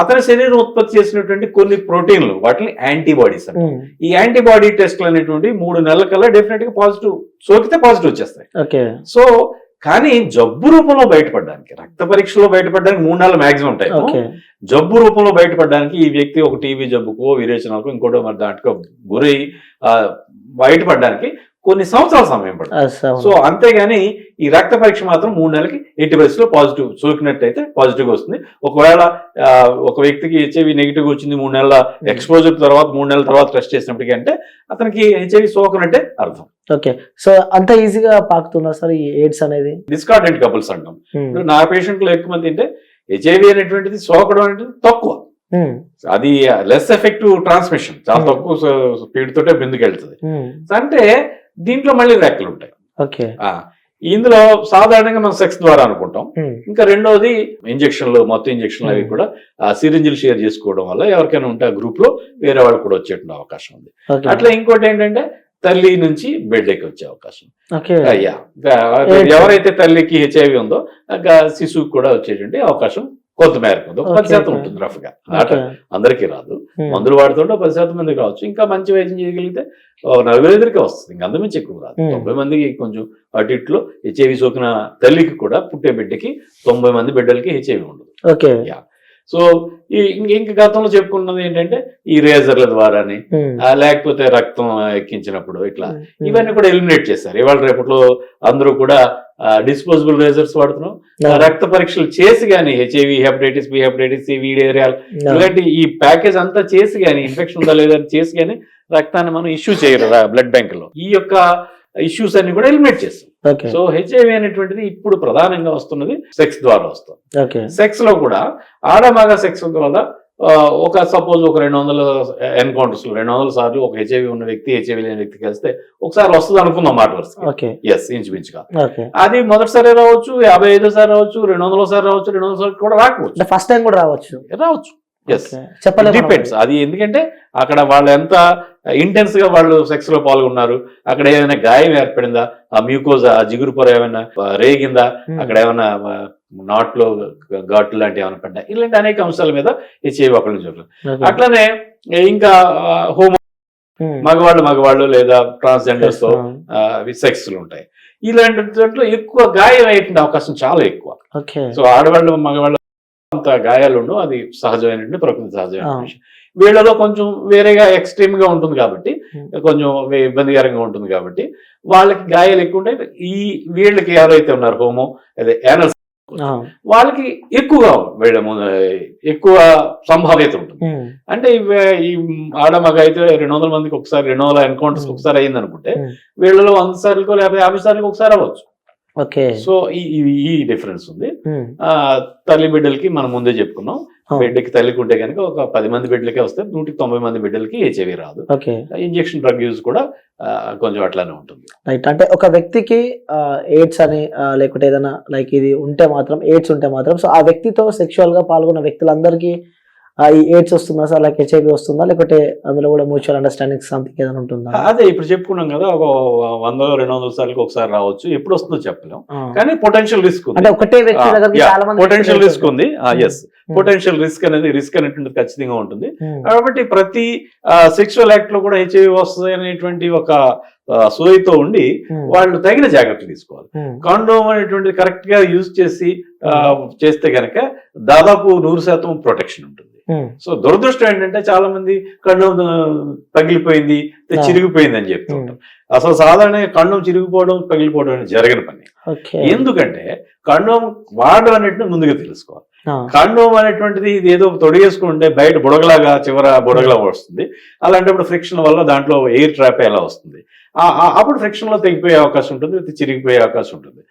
అతని శరీరం ఉత్పత్తి చేసినటువంటి కొన్ని ప్రోటీన్లు, వాటిని యాంటీబాడీస్ అంటారు. ఈ యాంటీబాడీ టెస్ట్లు అనేటువంటి 3 నెలల కల్లా డెఫినెట్ గా పాజిటివ్, సోకితే పాజిటివ్ వచ్చేస్తాయి. సో కానీ జబ్బు రూపంలో బయటపడడానికి, రక్త పరీక్షలో బయటపడడానికి 3 నెలలు మాక్సిమం టైం. జబ్బు రూపంలో బయటపడడానికి ఈ వ్యక్తి ఒక టీబీ జబ్బుకో, విరేచనాలకు, ఇంకోటో మరి దాంట్లో గురై బయటపడడానికి కొన్ని సంవత్సరాల సమయం పడుతుంది. సో అంతేగాని ఈ రక్త పరీక్ష మాత్రం 3 నెలలకి 80% పాజిటివ్, సోకినట్టయితే పాజిటివ్ వస్తుంది. ఒకవేళ ఒక వ్యక్తికి హెచ్ఐవి నెగిటివ్ వచ్చింది 3 నెలల ఎక్స్పోజర్ తర్వాత, 3 నెలల తర్వాత టెస్ట్ చేసినప్పటికీ అంటే అతనికి హెచ్ఐవి సోకనట్టే అర్థం. ఓకే, సో అంత ఈజీగా పాకుతుందా సార్ ఈ ఎయిడ్స్ అనేది? డిస్కార్డెంట్ కపుల్స్ అంటాం. నా పేషెంట్లు ఎక్కువ మంది అంటే హెచ్ఐవి అనేటువంటిది సోకడం అనేది తక్కువ, అది లెస్ ఎఫెక్టివ్ ట్రాన్స్మిషన్, చాలా తక్కువ స్పీడ్ తోటే బిందుకెళ్తుంది. అంటే దీంట్లో మళ్ళీ రెక్కలు ఉంటాయి. ఇందులో సాధారణంగా మనం సెక్స్ ద్వారా అనుకుంటాం. ఇంకా రెండోది ఇంజక్షన్లు, మొత్తం ఇంజక్షన్లు అవి కూడా సిరింజిల్ షేర్ చేసుకోవడం వల్ల ఎవరికైనా ఉంటే ఆ గ్రూప్ లో వేరే వాళ్ళు కూడా వచ్చేటువంటి అవకాశం ఉంది. అట్లా ఇంకోటి ఏంటంటే తల్లి నుంచి బిడ్డకి వచ్చే అవకాశం. ఎవరైతే తల్లికి హెచ్ఐవి ఉందో శిశువుకి కూడా వచ్చేటువంటి అవకాశం కొంత మేరకు ఉంది. 10% ఉంటుంది రఫ్ గా, అందరికీ రాదు. మందులు వాడుతుంటే 10% మందికి రావచ్చు. ఇంకా మంచి వైద్యం చేయగలిగితే 40-50కే వస్తుంది, ఇంకా అంతమించి ఎక్కువ రాదు. 90 మందికి కొంచెం అటు ఇట్లో హెచ్ఐవి సోకిన తల్లికి కూడా పుట్టే బిడ్డకి 90 మంది బిడ్డలకి హెచ్ఐవి ఉండదు. సో ఇంక గతంలో చెప్పుకున్నది ఏంటంటే ఈ రేజర్ల ద్వారాని, లేకపోతే రక్తం ఎక్కించినప్పుడు ఇట్లా ఇవన్నీ కూడా ఎలిమినేట్ చేశారు. ఇవాళ రేపట్లో అందరూ కూడా డిస్పోజబుల్ రేజర్స్ వాడుతున్నాం. రక్త పరీక్షలు చేసి గానీ HIV, hepatitis B, hepatitis C, వీడియోరియాల్ ఇలాంటి ఈ ప్యాకేజ్ అంతా చేసి గానీ, ఇన్ఫెక్షన్ ఉందా లేదా చేసి గానీ రక్తాన్ని మనం ఇష్యూ చేయరు బ్లడ్ బ్యాంక్ లో. ఈ యొక్క ఇష్యూస్ అన్ని కూడా ఎలిమినేట్ చేస్తాం. సో హెచ్ఐవి అనేటువంటిది ఇప్పుడు ప్రధానంగా వస్తున్నది సెక్స్ ద్వారా వస్తుంది. సెక్స్ లో కూడా ఆడమగ సెక్స్ వల్ల ఒక సపోజ్ ఒక 200 ఎన్కౌంటర్స్ 200 సార్లు ఒక హెచ్ఐవి ఉన్న వ్యక్తి హెచ్ఐవి లేని వ్యక్తి కలిస్తే ఒకసారి వస్తుంది అనుకుందాం మాట వరుస. ఎస్, ఇంచుమించుగా అది మొదటిసారి రావచ్చు, 55 సారి రావచ్చు, 200 సారి రావచ్చు, 200 సార్లు కూడా రాకపోవచ్చు, ఫస్ట్ టైం కూడా రావచ్చు. డిపెండ్స్. అది ఎందుకంటే అక్కడ వాళ్ళు ఎంత ఇంటెన్స్ గా వాళ్ళు సెక్స్ లో పాల్గొన్నారు, అక్కడ ఏమైనా గాయం ఏర్పడిందా, ఆ మ్యూకోజా, ఆ జిగురు పొర ఏమైనా రేగిందా, అక్కడ ఏమైనా నాట్లో ఘాట్లు లాంటివి ఏమైనా పడ్డా, ఇలాంటి అనేక అంశాల మీద హెచ్ఐవి ఒకళ్ళు చూడలేదు. అట్లనే ఇంకా హోమో మగవాళ్ళు లేదా ట్రాన్స్జెండర్స్ తో సెక్స్ లు ఉంటాయి. ఇలాంటి దాంట్లో ఎక్కువ గాయం అయ్యేటువంటి అవకాశం చాలా ఎక్కువ. సో ఆడవాళ్ళు మగవాళ్ళు అంత గాయాలు ఉండవు, అది సహజమైనటువంటి ప్రకృతి సహజమైన విషయం. వీళ్ళలో కొంచెం వేరేగా ఎక్స్ట్రీమ్ గా ఉంటుంది కాబట్టి, కొంచెం ఇబ్బందికరంగా ఉంటుంది కాబట్టి వాళ్ళకి గాయాలు ఎక్కువ ఉంటాయి. ఈ వీళ్ళకి ఎవరైతే ఉన్నారు హోమో అదే యానల్, వాళ్ళకి ఎక్కువ సంభావ్యత ఉంటుంది. అంటే ఈ ఆడమగ అయితే 200 మందికి ఒకసారి, 200 ఎన్కౌంటర్స్ ఒకసారి అయింది అనుకుంటే వీళ్ళలో 100 సార్లు లేకపోతే 50 సార్లు ఒకసారి అవ్వచ్చు. సో ఈ డిఫరెన్స్ ఉంది. తల్లి బిడ్డలకి మనం ముందే చెప్పుకున్నాం, బిడ్డకి తల్లికి ఉంటే కనుక ఒక 10 మంది బిడ్డలకే వస్తే 190 మంది బిడ్డలకి హెచ్ఐవి రాదు. ఇంజెక్షన్ డ్రగ్ యూజ్ కూడా కొంచెం అట్లానే ఉంటుంది. రైట్, అంటే ఒక వ్యక్తికి ఎయిడ్స్ అని లేకుంటే ఏదైనా లైక్ ఇది ఉంటే మాత్రం, ఎయిడ్స్ ఉంటే మాత్రం, సో ఆ వ్యక్తితో సెక్షువల్ గా పాల్గొన్న వ్యక్తులందరికీ ఈ ఎయిడ్స్ వస్తుందా సార్, లైక్ హెచ్ఐవి వస్తుందా, లేకపోతే అందులో కూడా మ్యూచువల్ అండర్స్టాండింగ్ సంథింగ్ ఏదైనా ఉంటుందా? అదే ఇప్పుడు చెప్పుకున్నాం కదా, ఒక 100-200 సార్లు ఒకసారి రావచ్చు, ఎప్పుడు వస్తుందో చెప్పలేం. కానీ పొటెన్షియల్ రిస్క్ ఉంది, ఒకటే వ్యక్తి పొటెన్షియల్ రిస్క్ ఉంది. ఎస్, పొటెన్షియల్ రిస్క్ అనేటువంటిది ఖచ్చితంగా ఉంటుంది. కాబట్టి ప్రతి సెక్షువల్ యాక్ట్ లో కూడా హెచ్ఐవి వస్తుంది అనేటువంటి ఒక సోయితో ఉండి వాళ్ళు తగిన జాగ్రత్తలు తీసుకోవాలి. కాండోమ్ అనేటువంటిది కరెక్ట్ గా యూజ్ చేస్తే గనక దాదాపు 100% ప్రొటెక్షన్ ఉంటుంది. సో దురదృష్టం ఏంటంటే చాలా మంది కండం పగిలిపోయింది, చిరిగిపోయింది అని చెప్తూ ఉంటారు. అసలు సాధారణంగా కండం చిరిగిపోవడం, పగిలిపోవడం అనేది జరగని పని. ఎందుకంటే కండం వాడడం అనేటువంటి ముందుగా తెలుసుకోవాలి. కండం అనేటువంటిది ఇది ఏదో తొడిగేసుకుంటే బయట బుడగలాగా చివర బుడగలా వస్తుంది. అలాంటప్పుడు ఫ్రిక్షన్ వల్ల దాంట్లో ఎయిర్ ట్రాప్ ఎలా వస్తుంది, అప్పుడు ఫ్రిక్షన్ లో తెగిపోయే అవకాశం ఉంటుంది, చిరిగిపోయే అవకాశం ఉంటుంది.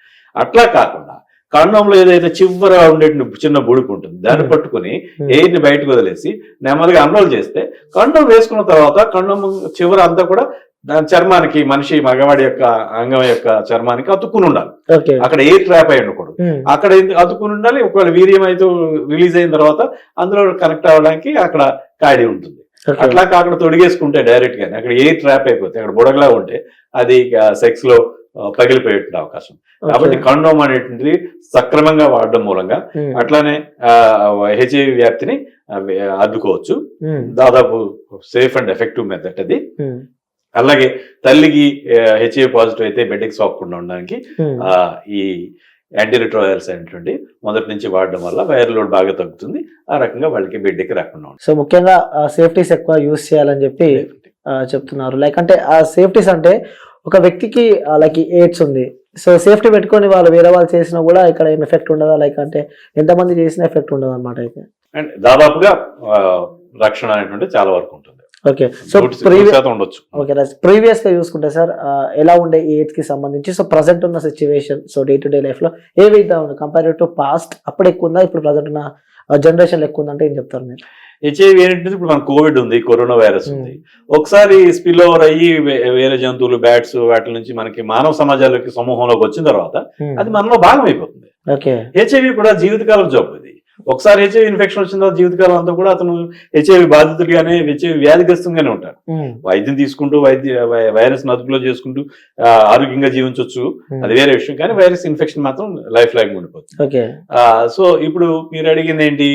అట్లా కాకుండా కండంలో ఏదైతే చివర ఉండే చిన్న బుడుపు ఉంటుంది దాన్ని పట్టుకుని ఎయిర్ని బయటకు వదిలేసి నెమ్మదిగా అన్రోల్ చేస్తే కండం వేసుకున్న తర్వాత కండం చివర అంతా కూడా దాని చర్మానికి, మనిషి మగవాడి యొక్క అంగం యొక్క చర్మానికి అతుక్కుని ఉండాలి. అక్కడ ఎయిర్ ట్రాప్ అయి ఉండకూడదు. అక్కడ అతుక్కుని ఉండాలి. ఒకవేళ వీర్యం అయితే రిలీజ్ అయిన తర్వాత అందులో కనెక్ట్ అవ్వడానికి అక్కడ ఖాళీ ఉంటుంది. అట్లా అక్కడ తొడిగేసుకుంటే డైరెక్ట్ గానే అక్కడ ఎయిర్ ట్రాప్ అయిపోతే అక్కడ బుడగలా ఉంటే అది సెక్స్ లో పగిలిపోయే అవకాశం. కాబట్టి కండోమ్ అనేటువంటిది సక్రమంగా వాడడం మూలంగా అట్లానే హెచ్ఐవి వ్యాప్తిని అడ్డుకోవచ్చు. దాదాపు సేఫ్ అండ్ ఎఫెక్టివ్ మెథడ్ అది. అలాగే తల్లికి హెచ్ఐవి పాజిటివ్ అయితే బిడ్డకి సోకకుండా ఉండడానికి ఈ యాంటీరిట్రోవైరల్స్ అనేటువంటి మొదటి నుంచి వాడడం వల్ల వైరల్ లోడ్ బాగా తగ్గుతుంది. ఆ రకంగా వాళ్ళకి బిడ్డకి రాకుండా ఉంటుంది. సో ముఖ్యంగా సేఫ్టీస్ ఎక్కువ యూజ్ చేయాలని చెప్పి చెప్తున్నారు. లైక్ అంటే ఆ సేఫ్టీస్ అంటే ఒక వ్యక్తికి లైక్ ఎయిడ్స్ ఉంది, సో సేఫ్టీ పెట్టుకొని వాళ్ళు వేరే వాళ్ళు చేసినా కూడా ఇక్కడ ఏం ఎఫెక్ట్ ఉండదా? లైక్ అంటే ఎంతమంది చేసినా ఎఫెక్ట్ ఉండదు అనమాట. అయితే అండ్ దాదాపుగా రక్షణ అనేటువంటి చాలా వరకు ఉంటుంది. ఓకే, సో ప్రీవియస్ గా చూసుకుంటే సార్ ఎలా ఉండే ఎయిడ్స్ కి సంబంధించి, సో ప్రజెంట్ ఉన్న situation, so day to day life లో ఏ విధంగా ఉంది కంపేర్ టు పాస్ట్? అప్పుడు ఎక్కువ ఉందా, ఇప్పుడు ప్రజెంట్ ఉన్న జనరేషన్ ఎక్కువ ఉందంటే ఏం చెప్తారు మీరు? హెచ్ఐవి ఏంటంటే ఇప్పుడు మన కోవిడ్ ఉంది, కరోనా వైరస్ ఉంది. ఒకసారి స్పిల్ ఓవర్ అయ్యి వేరే జంతువులు, బ్యాట్స్ వాటి నుంచి మనకి మానవ సమాజాలకి సమూహంలోకి వచ్చిన తర్వాత అది మనలో భాగం అయిపోతుంది. హెచ్ఐవి కూడా జీవితకాలం జబ్బు. ఇది ఒకసారి హెచ్ఐవి ఇన్ఫెక్షన్ వచ్చిన తర్వాత జీవితకాలం అంతా కూడా అతను హెచ్ఐవి బాధితుడిగానే, హెచ్ఐవి వ్యాధిగ్రస్తంగానే ఉంటాడు. వైద్యం తీసుకుంటూ వైరస్ అదుపులో చేసుకుంటూ ఆరోగ్యంగా జీవించవచ్చు, అది వేరే విషయం. కానీ వైరస్ ఇన్ఫెక్షన్ మాత్రం లైఫ్ లాంగ్ ఉండిపోతుంది. సో ఇప్పుడు మీరు అడిగింది ఏంటి,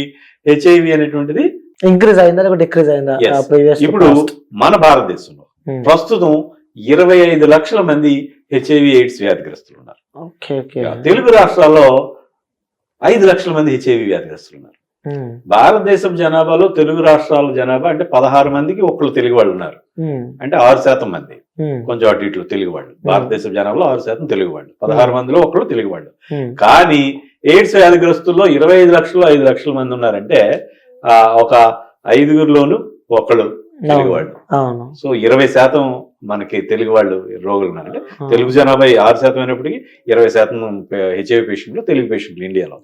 హెచ్ఐవి అనేటువంటిది ఇంక్రీజ్ అయిందా డిక్రీజ్ అయిందా? ఇప్పుడు మన భారతదేశంలో ప్రస్తుతం 25 లక్షల మంది హెచ్ఐవి ఎయిడ్స్ వ్యాధిగ్రస్తులు ఉన్నారు. తెలుగు రాష్ట్రాల్లో 5 లక్షల మంది హెచ్ఐవి వ్యాధిగ్రస్తులు ఉన్నారు. భారతదేశం జనాభాలో తెలుగు రాష్ట్రాల జనాభా అంటే 16 మందికి ఒకళ్ళు తెలుగు వాళ్ళు ఉన్నారు. అంటే 6% మంది, కొంచెం అటు ఇట్లు తెలుగు వాళ్ళు. భారతదేశం జనాభాలో 6% తెలుగు వాళ్ళు, 16 మందిలో ఒకళ్ళు తెలుగు వాళ్ళు. కానీ ఎయిడ్స్ వ్యాధిగ్రస్తుల్లో 25 లక్షలు 5 లక్షల మంది ఉన్నారంటే ఒక 5గురిలోనూ ఒకళ్ళు తెలుగు వాళ్ళు. సో 20% మనకి తెలుగు వాళ్ళు రోగులు ఉన్నారు. అంటే తెలుగు జనాభా 6% అయినప్పటికీ 20% హెచ్ఐవి పేషెంట్లు తెలుగు పేషెంట్లు ఇండియాలో.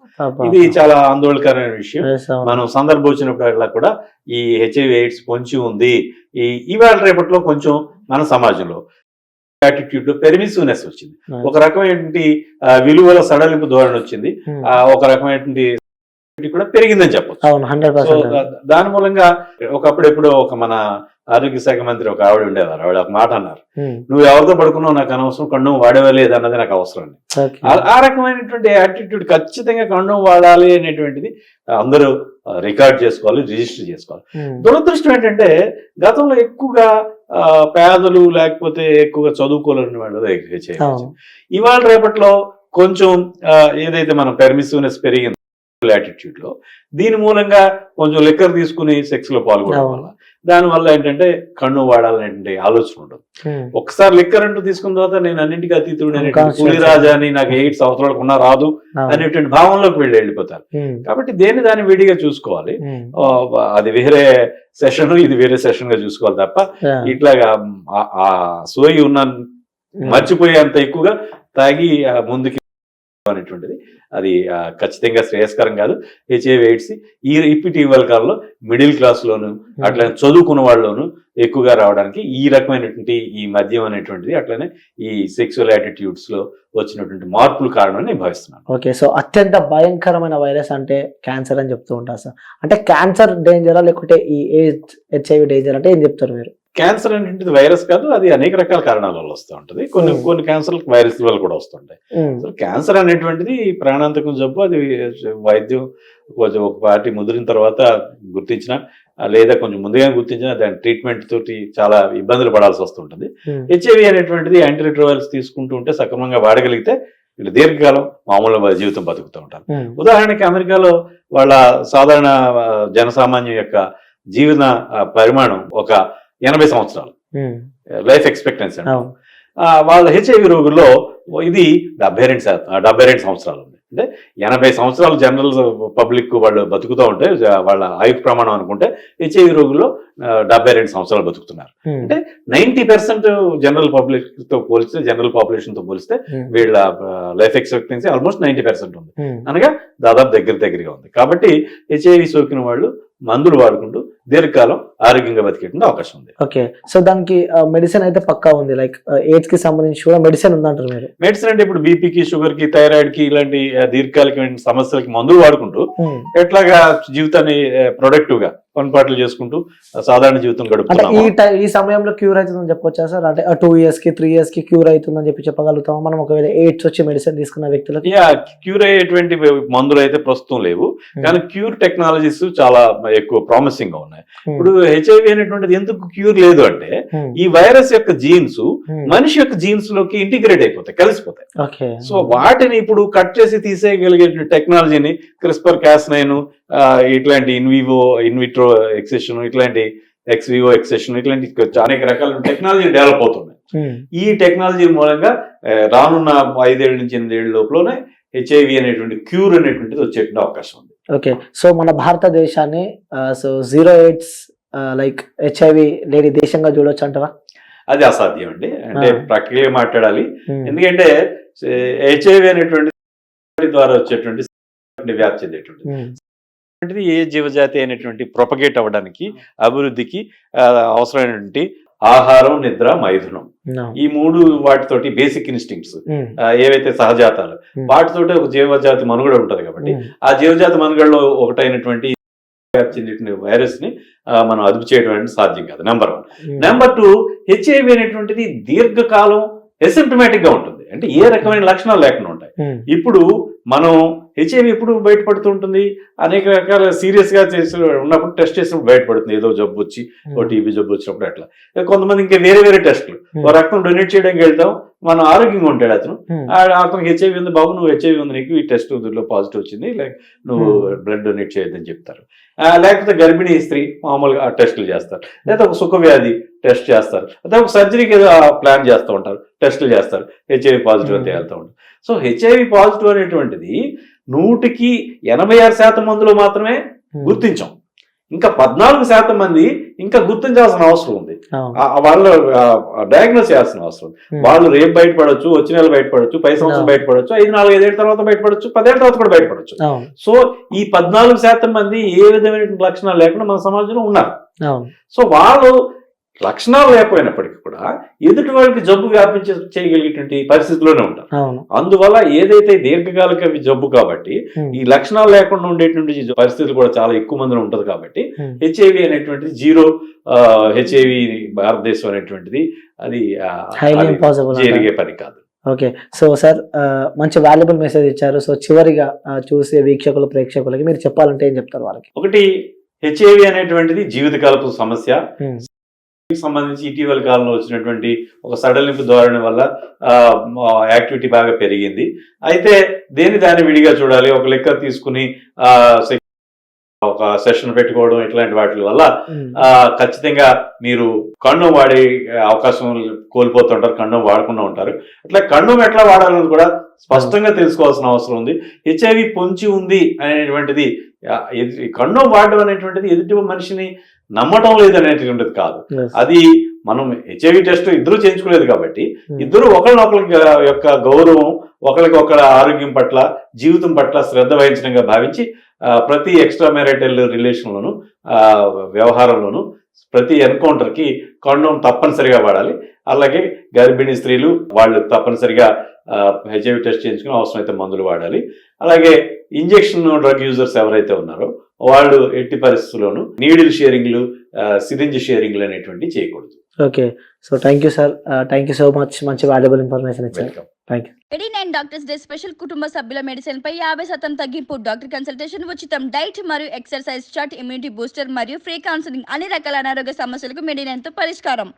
ఇది చాలా ఆందోళనకరమైన విషయం. మనం సందర్భం వచ్చినప్పుడల్లా కూడా ఈ హెచ్ఐవి ఎయిడ్స్ పొంచి ఉంది. ఇవాళ రేపట్లో కొంచెం మన సమాజంలో యాటిట్యూడ్ లో పెర్మిసివ్నెస్ వచ్చింది. ఒక రకమైనటువంటి విలువల సడలింపు ధోరణి వచ్చింది. ఒక రకమైనటువంటి కూడా పెరిగిందని చెప్పచ్చు. దాని మూలంగా ఒకప్పుడు ఎప్పుడో ఒక మన ఆరోగ్య శాఖ మంత్రి ఒక ఆవిడ ఉండేవారు. ఆవిడ ఒక మాట అన్నారు, నువ్వు ఎవరితో పడుకున్నావు నాకు అనవసరం, కండం వాడేవా లేదు అన్నది నాకు అవసరం. ఆ రకమైనటువంటి యాటిట్యూడ్, ఖచ్చితంగా కండం వాడాలి అనేటువంటిది అందరూ రికార్డ్ చేసుకోవాలి, రిజిస్టర్ చేసుకోవాలి. దురదృష్టం ఏంటంటే గతంలో ఎక్కువగా పేదలు లేకపోతే ఎక్కువగా చదువుకోలేని వాళ్ళు హెచ్ఐవి. ఇవాళ రేపట్లో కొంచెం ఏదైతే మనం పెర్మిసివ్నెస్ పెరిగింది యాటిట్యూడ్ లో, దీని మూలంగా కొంచెం లిక్కర్ తీసుకుని సెక్స్ లో పాల్గొనడం వల్ల దానివల్ల ఏంటంటే కన్ను వాడాలనేటువంటి ఆలోచన ఉండదు. ఒకసారి లిక్కర్ అంటూ తీసుకున్న తర్వాత నేను అన్నింటికి అతీతుడు, పులిరాజా అని, నాకు 8 సంవత్సరాలకు ఉన్నా రాదు అనేటువంటి భావంలోకి వెళ్ళిపోతారు. కాబట్టి దేన్ని దాన్ని విడిగా చూసుకోవాలి. అది వేరే సెషన్, ఇది వేరే సెషన్ గా చూసుకోవాలి తప్ప ఇట్లాగా ఆ సోయి ఉన్న మర్చిపోయేంత ఎక్కువగా తాగి ముందుకి అనేటువంటిది అది ఖచ్చితంగా శ్రేయస్కరం కాదు. హెచ్ఐవి ఎయిడ్స్ ఇటీవల కాలంలో మిడిల్ క్లాస్ లోను అట్లనే చదువుకున్న వాళ్ళలోను ఎక్కువగా రావడానికి ఈ రకమైనటువంటి ఈ మద్యం అనేటువంటిది, అట్లనే ఈ సెక్సువల్ యాటిట్యూడ్స్ లో వచ్చినటువంటి మార్పులు కారణమని నేను భావిస్తున్నాను. ఓకే, సో అత్యంత భయంకరమైన వైరస్ అంటే క్యాన్సర్ అని చెప్తూ ఉంటారు సార్. అంటే క్యాన్సర్ డేంజరా లేకుంటే ఈ హెచ్ఐవి డేంజర్ అంటే ఏం చెప్తారు మీరు? క్యాన్సర్ అనేటువంటిది వైరస్ కాదు, అది అనేక రకాల కారణాల వల్ల వస్తూ ఉంటుంది. కొన్ని క్యాన్సర్ వైరస్ వల్ల కూడా వస్తుంటాయి. క్యాన్సర్ అనేటువంటిది ప్రాణాంతకం జబ్బు. అది వైద్యం కొంచెం ఒక పార్టీ ముదిరిన తర్వాత గుర్తించిన లేదా కొంచెం ముందుగా గుర్తించిన దాని ట్రీట్మెంట్ తోటి చాలా ఇబ్బందులు పడాల్సి వస్తుంటుంది. హెచ్ఐవి అనేటువంటిది యాంటీరిట్రోవైరల్స్ తీసుకుంటూ ఉంటే సక్రమంగా వాడగలిగితే వీళ్ళు దీర్ఘకాలం మామూలు జీవితం బతుకుతూ ఉంటారు. ఉమ్, ఉదాహరణకి అమెరికాలో వాళ్ళ సాధారణ జనసామాన్యం యొక్క జీవన పరిమాణం ఒక 80 సంవత్సరాలు ఉమ్, లైఫ్ ఎక్స్పెక్టెన్సీ అంటారు. అవును. వాళ్ళ హెచ్ఐవి రోగుల్లో ఇది 72 సంవత్సరాలు ఉంది. అంటే 80 సంవత్సరాలు జనరల్ పబ్లిక్ వాళ్ళు బతుకుతూ ఉంటే వాళ్ళ ఆయుష్ ప్రమాణం అనుకుంటే హెచ్ఐవి రోగుల్లో 72 సంవత్సరాలు బతుకుతున్నారు. ఉమ్, అంటే 90% జనరల్ పబ్లిక్ తో పోలిస్తే, జనరల్ పాపులేషన్ తో పోలిస్తే ఉమ్, వీళ్ళ లైఫ్ ఎక్స్పెక్టెన్సీ ఆల్మోస్ట్ 90% ఉంది. ఉమ్, అనగా దాదాపు దగ్గరగా ఉంది. కాబట్టి హెచ్ఐవి సోకిన వాళ్ళు మందులు వాడుకుంటూ దీర్ఘకాలం ఆరోగ్యంగా బతికేటువంటి అవకాశం ఉంది. ఓకే. సో దానికి మెడిసిన్ అయితే పక్కా ఉంది, లైక్ ఎయిడ్స్ కి సంబంధించి కూడా మెడిసిన్ ఉందంటారు మీరు? మెడిసిన్ అంటే ఇప్పుడు బీపీకి, షుగర్ కి, థైరాయిడ్ కి ఇలాంటి దీర్ఘకాలికమైన సమస్యలకి మందులు వాడుకుంటూ ఉమ్. ఎట్లాగా జీవితాన్ని ప్రొడక్టివ్ గా పనిపాట్లు చేసుకుంటూ సాధారణ జీవితం అంటే గడుపుతున్నాము. ఈ సమయంలో క్యూర్ అవుతుందని చెప్పొచ్చా సార్? అంటే 2 years కి 3 years కి క్యూర్ అవుతుందని చెప్పగలుగుతాం మనం, ఒకవేళ ఎయిడ్స్ వచ్చి మెడిసిన్ తీసుకున్న వ్యక్తులకి? క్యూర్ అయ్యేటువంటి మందులు అయితే ప్రస్తుతం లేవు, కానీ క్యూర్ టెక్నాలజీస్ చాలా ఎక్కువ ప్రామిసింగ్ గా ఉన్నాయి. ఇప్పుడు హెచ్ఐవి అనేటువంటిది ఎందుకు క్యూర్ లేదు అంటే, ఈ వైరస్ యొక్క జీన్స్ మనిషి యొక్క జీన్స్ లోకి ఇంటిగ్రేట్ అయిపోతాయి, కలిసిపోతాయి. ఓకే. సో వాటిని ఇప్పుడు కట్ చేసి తీసేయగలిగే టెక్నాలజీని క్రిస్పర్ కాస్9 ఇట్లాంటి ఇన్విట్రో ఎక్సెషన్, ఇట్లాంటి ఎక్స్వివో ఎక్సెషన్, ఇట్లాంటి అనేక రకాల టెక్నాలజీ డెవలప్ అవుతున్నాయి. ఈ టెక్నాలజీ మూలంగా రానున్న 5 నుంచి 8 ఏళ్ళ లోపలనే హెచ్ఐవి అనేటువంటి క్యూర్ అనేటువంటిది వచ్చేటువంటి అవకాశం ఉంది. ఓకే. సో మన భారతదేశాన్ని సో 0 AIDS లైక్ హెచ్ఐవి లేని దేశంగా చూడొచ్చు అంటారా? అది అసాధ్యం అండి. అంటే ప్రక్రియ మాట్లాడాలి. ఎందుకంటే హెచ్ఐవి అనేటువంటి ద్వారా వచ్చేటువంటి వ్యాప్తి చెందేటువంటిది ఏ జీవజాతి అయినటువంటి ప్రొపగేట్ అవ్వడానికి, అభివృద్ధికి అవసరమైనటువంటి ఆహారం, నిద్ర, మైథునం, ఈ 3 వాటితోటి బేసిక్ ఇన్స్టింక్ట్స్ ఏవైతే సహజాతాలు, వాటితోటి ఒక జీవజాతి మనుగడ ఉంటది. కాబట్టి ఆ జీవజాతి మనుగడలో ఒకటైనటువంటి వైరస్ ని మనం అదుపు చేయడం అనేది సాధ్యం కాదు. నెంబర్ 1. నెంబర్ 2, హెచ్ఐవి అనేటువంటిది దీర్ఘకాలం ఎసిమ్టమాటిక్ గా ఉంటుంది. అంటే ఏ రకమైన లక్షణాలు లేకుండా ఉంటాయి. ఇప్పుడు మనం హెచ్ఐవి ఎప్పుడు బయటపడుతూ ఉంటుంది, అనేక రకాల సీరియస్ గా చేసి ఉన్నప్పుడు టెస్ట్ చేసినప్పుడు బయటపడుతుంది. ఏదో జబ్బు వచ్చి, ఓ టీబీ జబ్బు వచ్చినప్పుడు అట్లా. కొంతమంది ఇంకా వేరే టెస్టులు, రక్తం డొనేట్ చేయడానికి వెళ్తాం, మనం ఆరోగ్యంగా ఉంటాడు అతను, అతనికి హెచ్ఐవి ఉంది, బాబు నువ్వు హెచ్ఐవి ఉంది, నీకు ఈ టెస్ట్ పాజిటివ్ వచ్చింది, లైక్ నువ్వు బ్లడ్ డొనేట్ చేయొద్దని చెప్తారు. లేకపోతే గర్భిణీ స్త్రీ మామూలుగా టెస్టులు చేస్తారు, లేదా ఒక సుఖవ్యాధి టెస్ట్ చేస్తారు, లేదా ఒక సర్జరీకి ఏదో ప్లాన్ చేస్తూ ఉంటారు, టెస్టులు చేస్తారు, హెచ్ఐవి పాజిటివ్ అని తేలుతూ ఉంటారు. సో హెచ్ఐవి పాజిటివ్ అనేటువంటిది 100కి 86% మందిలో మాత్రమే గుర్తించాం. ఇంకా 14% మంది ఇంకా గుర్తించాల్సిన అవసరం ఉంది. వాళ్ళు డయాగ్నోస్ చేయాల్సిన అవసరం ఉంది. వాళ్ళు రేపు బయటపడవచ్చు, వచ్చే నెల బయటపడవచ్చు, 10 సంవత్సరాలు బయటపడవచ్చు, 5, 4, 5 ఏళ్ళ తర్వాత బయటపడవచ్చు, 10 ఏళ్ళ తర్వాత కూడా బయటపడవచ్చు. సో ఈ 14% మంది ఏ విధమైన లక్షణాలు లేకుండా మన సమాజంలో ఉన్నారు. సో వాళ్ళు లక్షణాలు లేకపోయినప్పటికీ కూడా ఎదుటి వాళ్ళకి జబ్బు చేయగలిగేటువంటి పరిస్థితిలోనే ఉంటారు. అందువల్ల ఏదైతే దీర్ఘకాలిక జబ్బు కాబట్టి ఈ లక్షణాలు లేకుండా ఉండేటువంటి పరిస్థితులు కూడా చాలా ఎక్కువ మందిలో ఉంటది. కాబట్టి హెచ్ఐవి అనేటువంటిది 0 హెచ్ఐవి భారతదేశం అనేటువంటిది అది జరిగే పని కాదు. ఓకే. సో సార్ మంచి వాల్యుబుల్ మెసేజ్ ఇచ్చారు. సో చివరిగా చూసే వీక్షకులు, ప్రేక్షకులకి మీరు చెప్పాలంటే ఏం చెప్తారు వాళ్ళకి? ఒకటి, హెచ్ఐవి అనేటువంటిది జీవితకాలపు సమస్య. సంబంధించి ఇటీవల కాలంలో వచ్చినటువంటి ఒక సడలింపు ధోరణి వల్ల యాక్టివిటీ బాగా పెరిగింది. అయితే దాన్ని విడిగా చూడాలి. ఒక లెక్క తీసుకుని ఒక సెషన్ పెట్టుకోవడం ఇట్లాంటి వాటి వల్ల ఖచ్చితంగా మీరు కండోమ్ వాడే అవకాశం కోల్పోతుంటారు, కండోమ్ వాడకుండా ఉంటారు. అట్లా కండోమ్ ఎట్లా వాడాలని కూడా స్పష్టంగా తెలుసుకోవాల్సిన అవసరం ఉంది. హెచ్ఐవి పొంచి ఉంది అనేటువంటిది, కండోమ్ వాడడం అనేటువంటిది ఎదుటి మనిషిని నమ్మటం లేదు అనేటువంటిది కాదు. అది మనం హెచ్ఐవి టెస్ట్ ఇద్దరు చేయించుకోలేదు కాబట్టి ఇద్దరు ఒకరినొకరి యొక్క గౌరవం, ఒకరికి ఆరోగ్యం పట్ల, జీవితం పట్ల శ్రద్ధ వహించడంగా భావించి ప్రతి ఎక్స్ట్రా మ్యారిటల్ రిలేషన్లోను, వ్యవహారంలోను, ప్రతి ఎన్కౌంటర్కి కండోమ్ తప్పనిసరిగా వాడాలి. అలాగే గర్భిణీ స్త్రీలు వాళ్ళు తప్పనిసరిగా హెచ్ఐవి టెస్ట్ చేయించుకుని అవసరమైతే మందులు వాడాలి. అలాగే ఇంజెక్షన్ డ్రగ్ యూజర్స్ ఎవరైతే ఉన్నారో వాళ్ళు ఎట్టి పరిస్థితుల్లోనూ నీడిల్ షేరింగ్లు, సిరింజ్ షేరింగ్లు అనేటువంటి చేయకూడదు. Okay. So thank you sir, thank you so much. మంచి వాల్యుబుల్ ఇన్ఫర్మేషన్ ఇచ్చారు. Thank you. 89 doctors day special కుటుంబ సభ్యుల మెడిసిన్ పై 50% తగ్గింపు, డాక్టర్ కన్సల్టేషన్ ఉచితం, డైట్ మరియు ఎక్సర్సైజ్ చార్ట్, ఇమ్యూనిటీ బూస్టర్ మరియు ఫ్రీ కౌన్సిలింగ్, అన్ని రకాల అనారోగ్య సమస్యలకు 89 తో పరిష్కారం.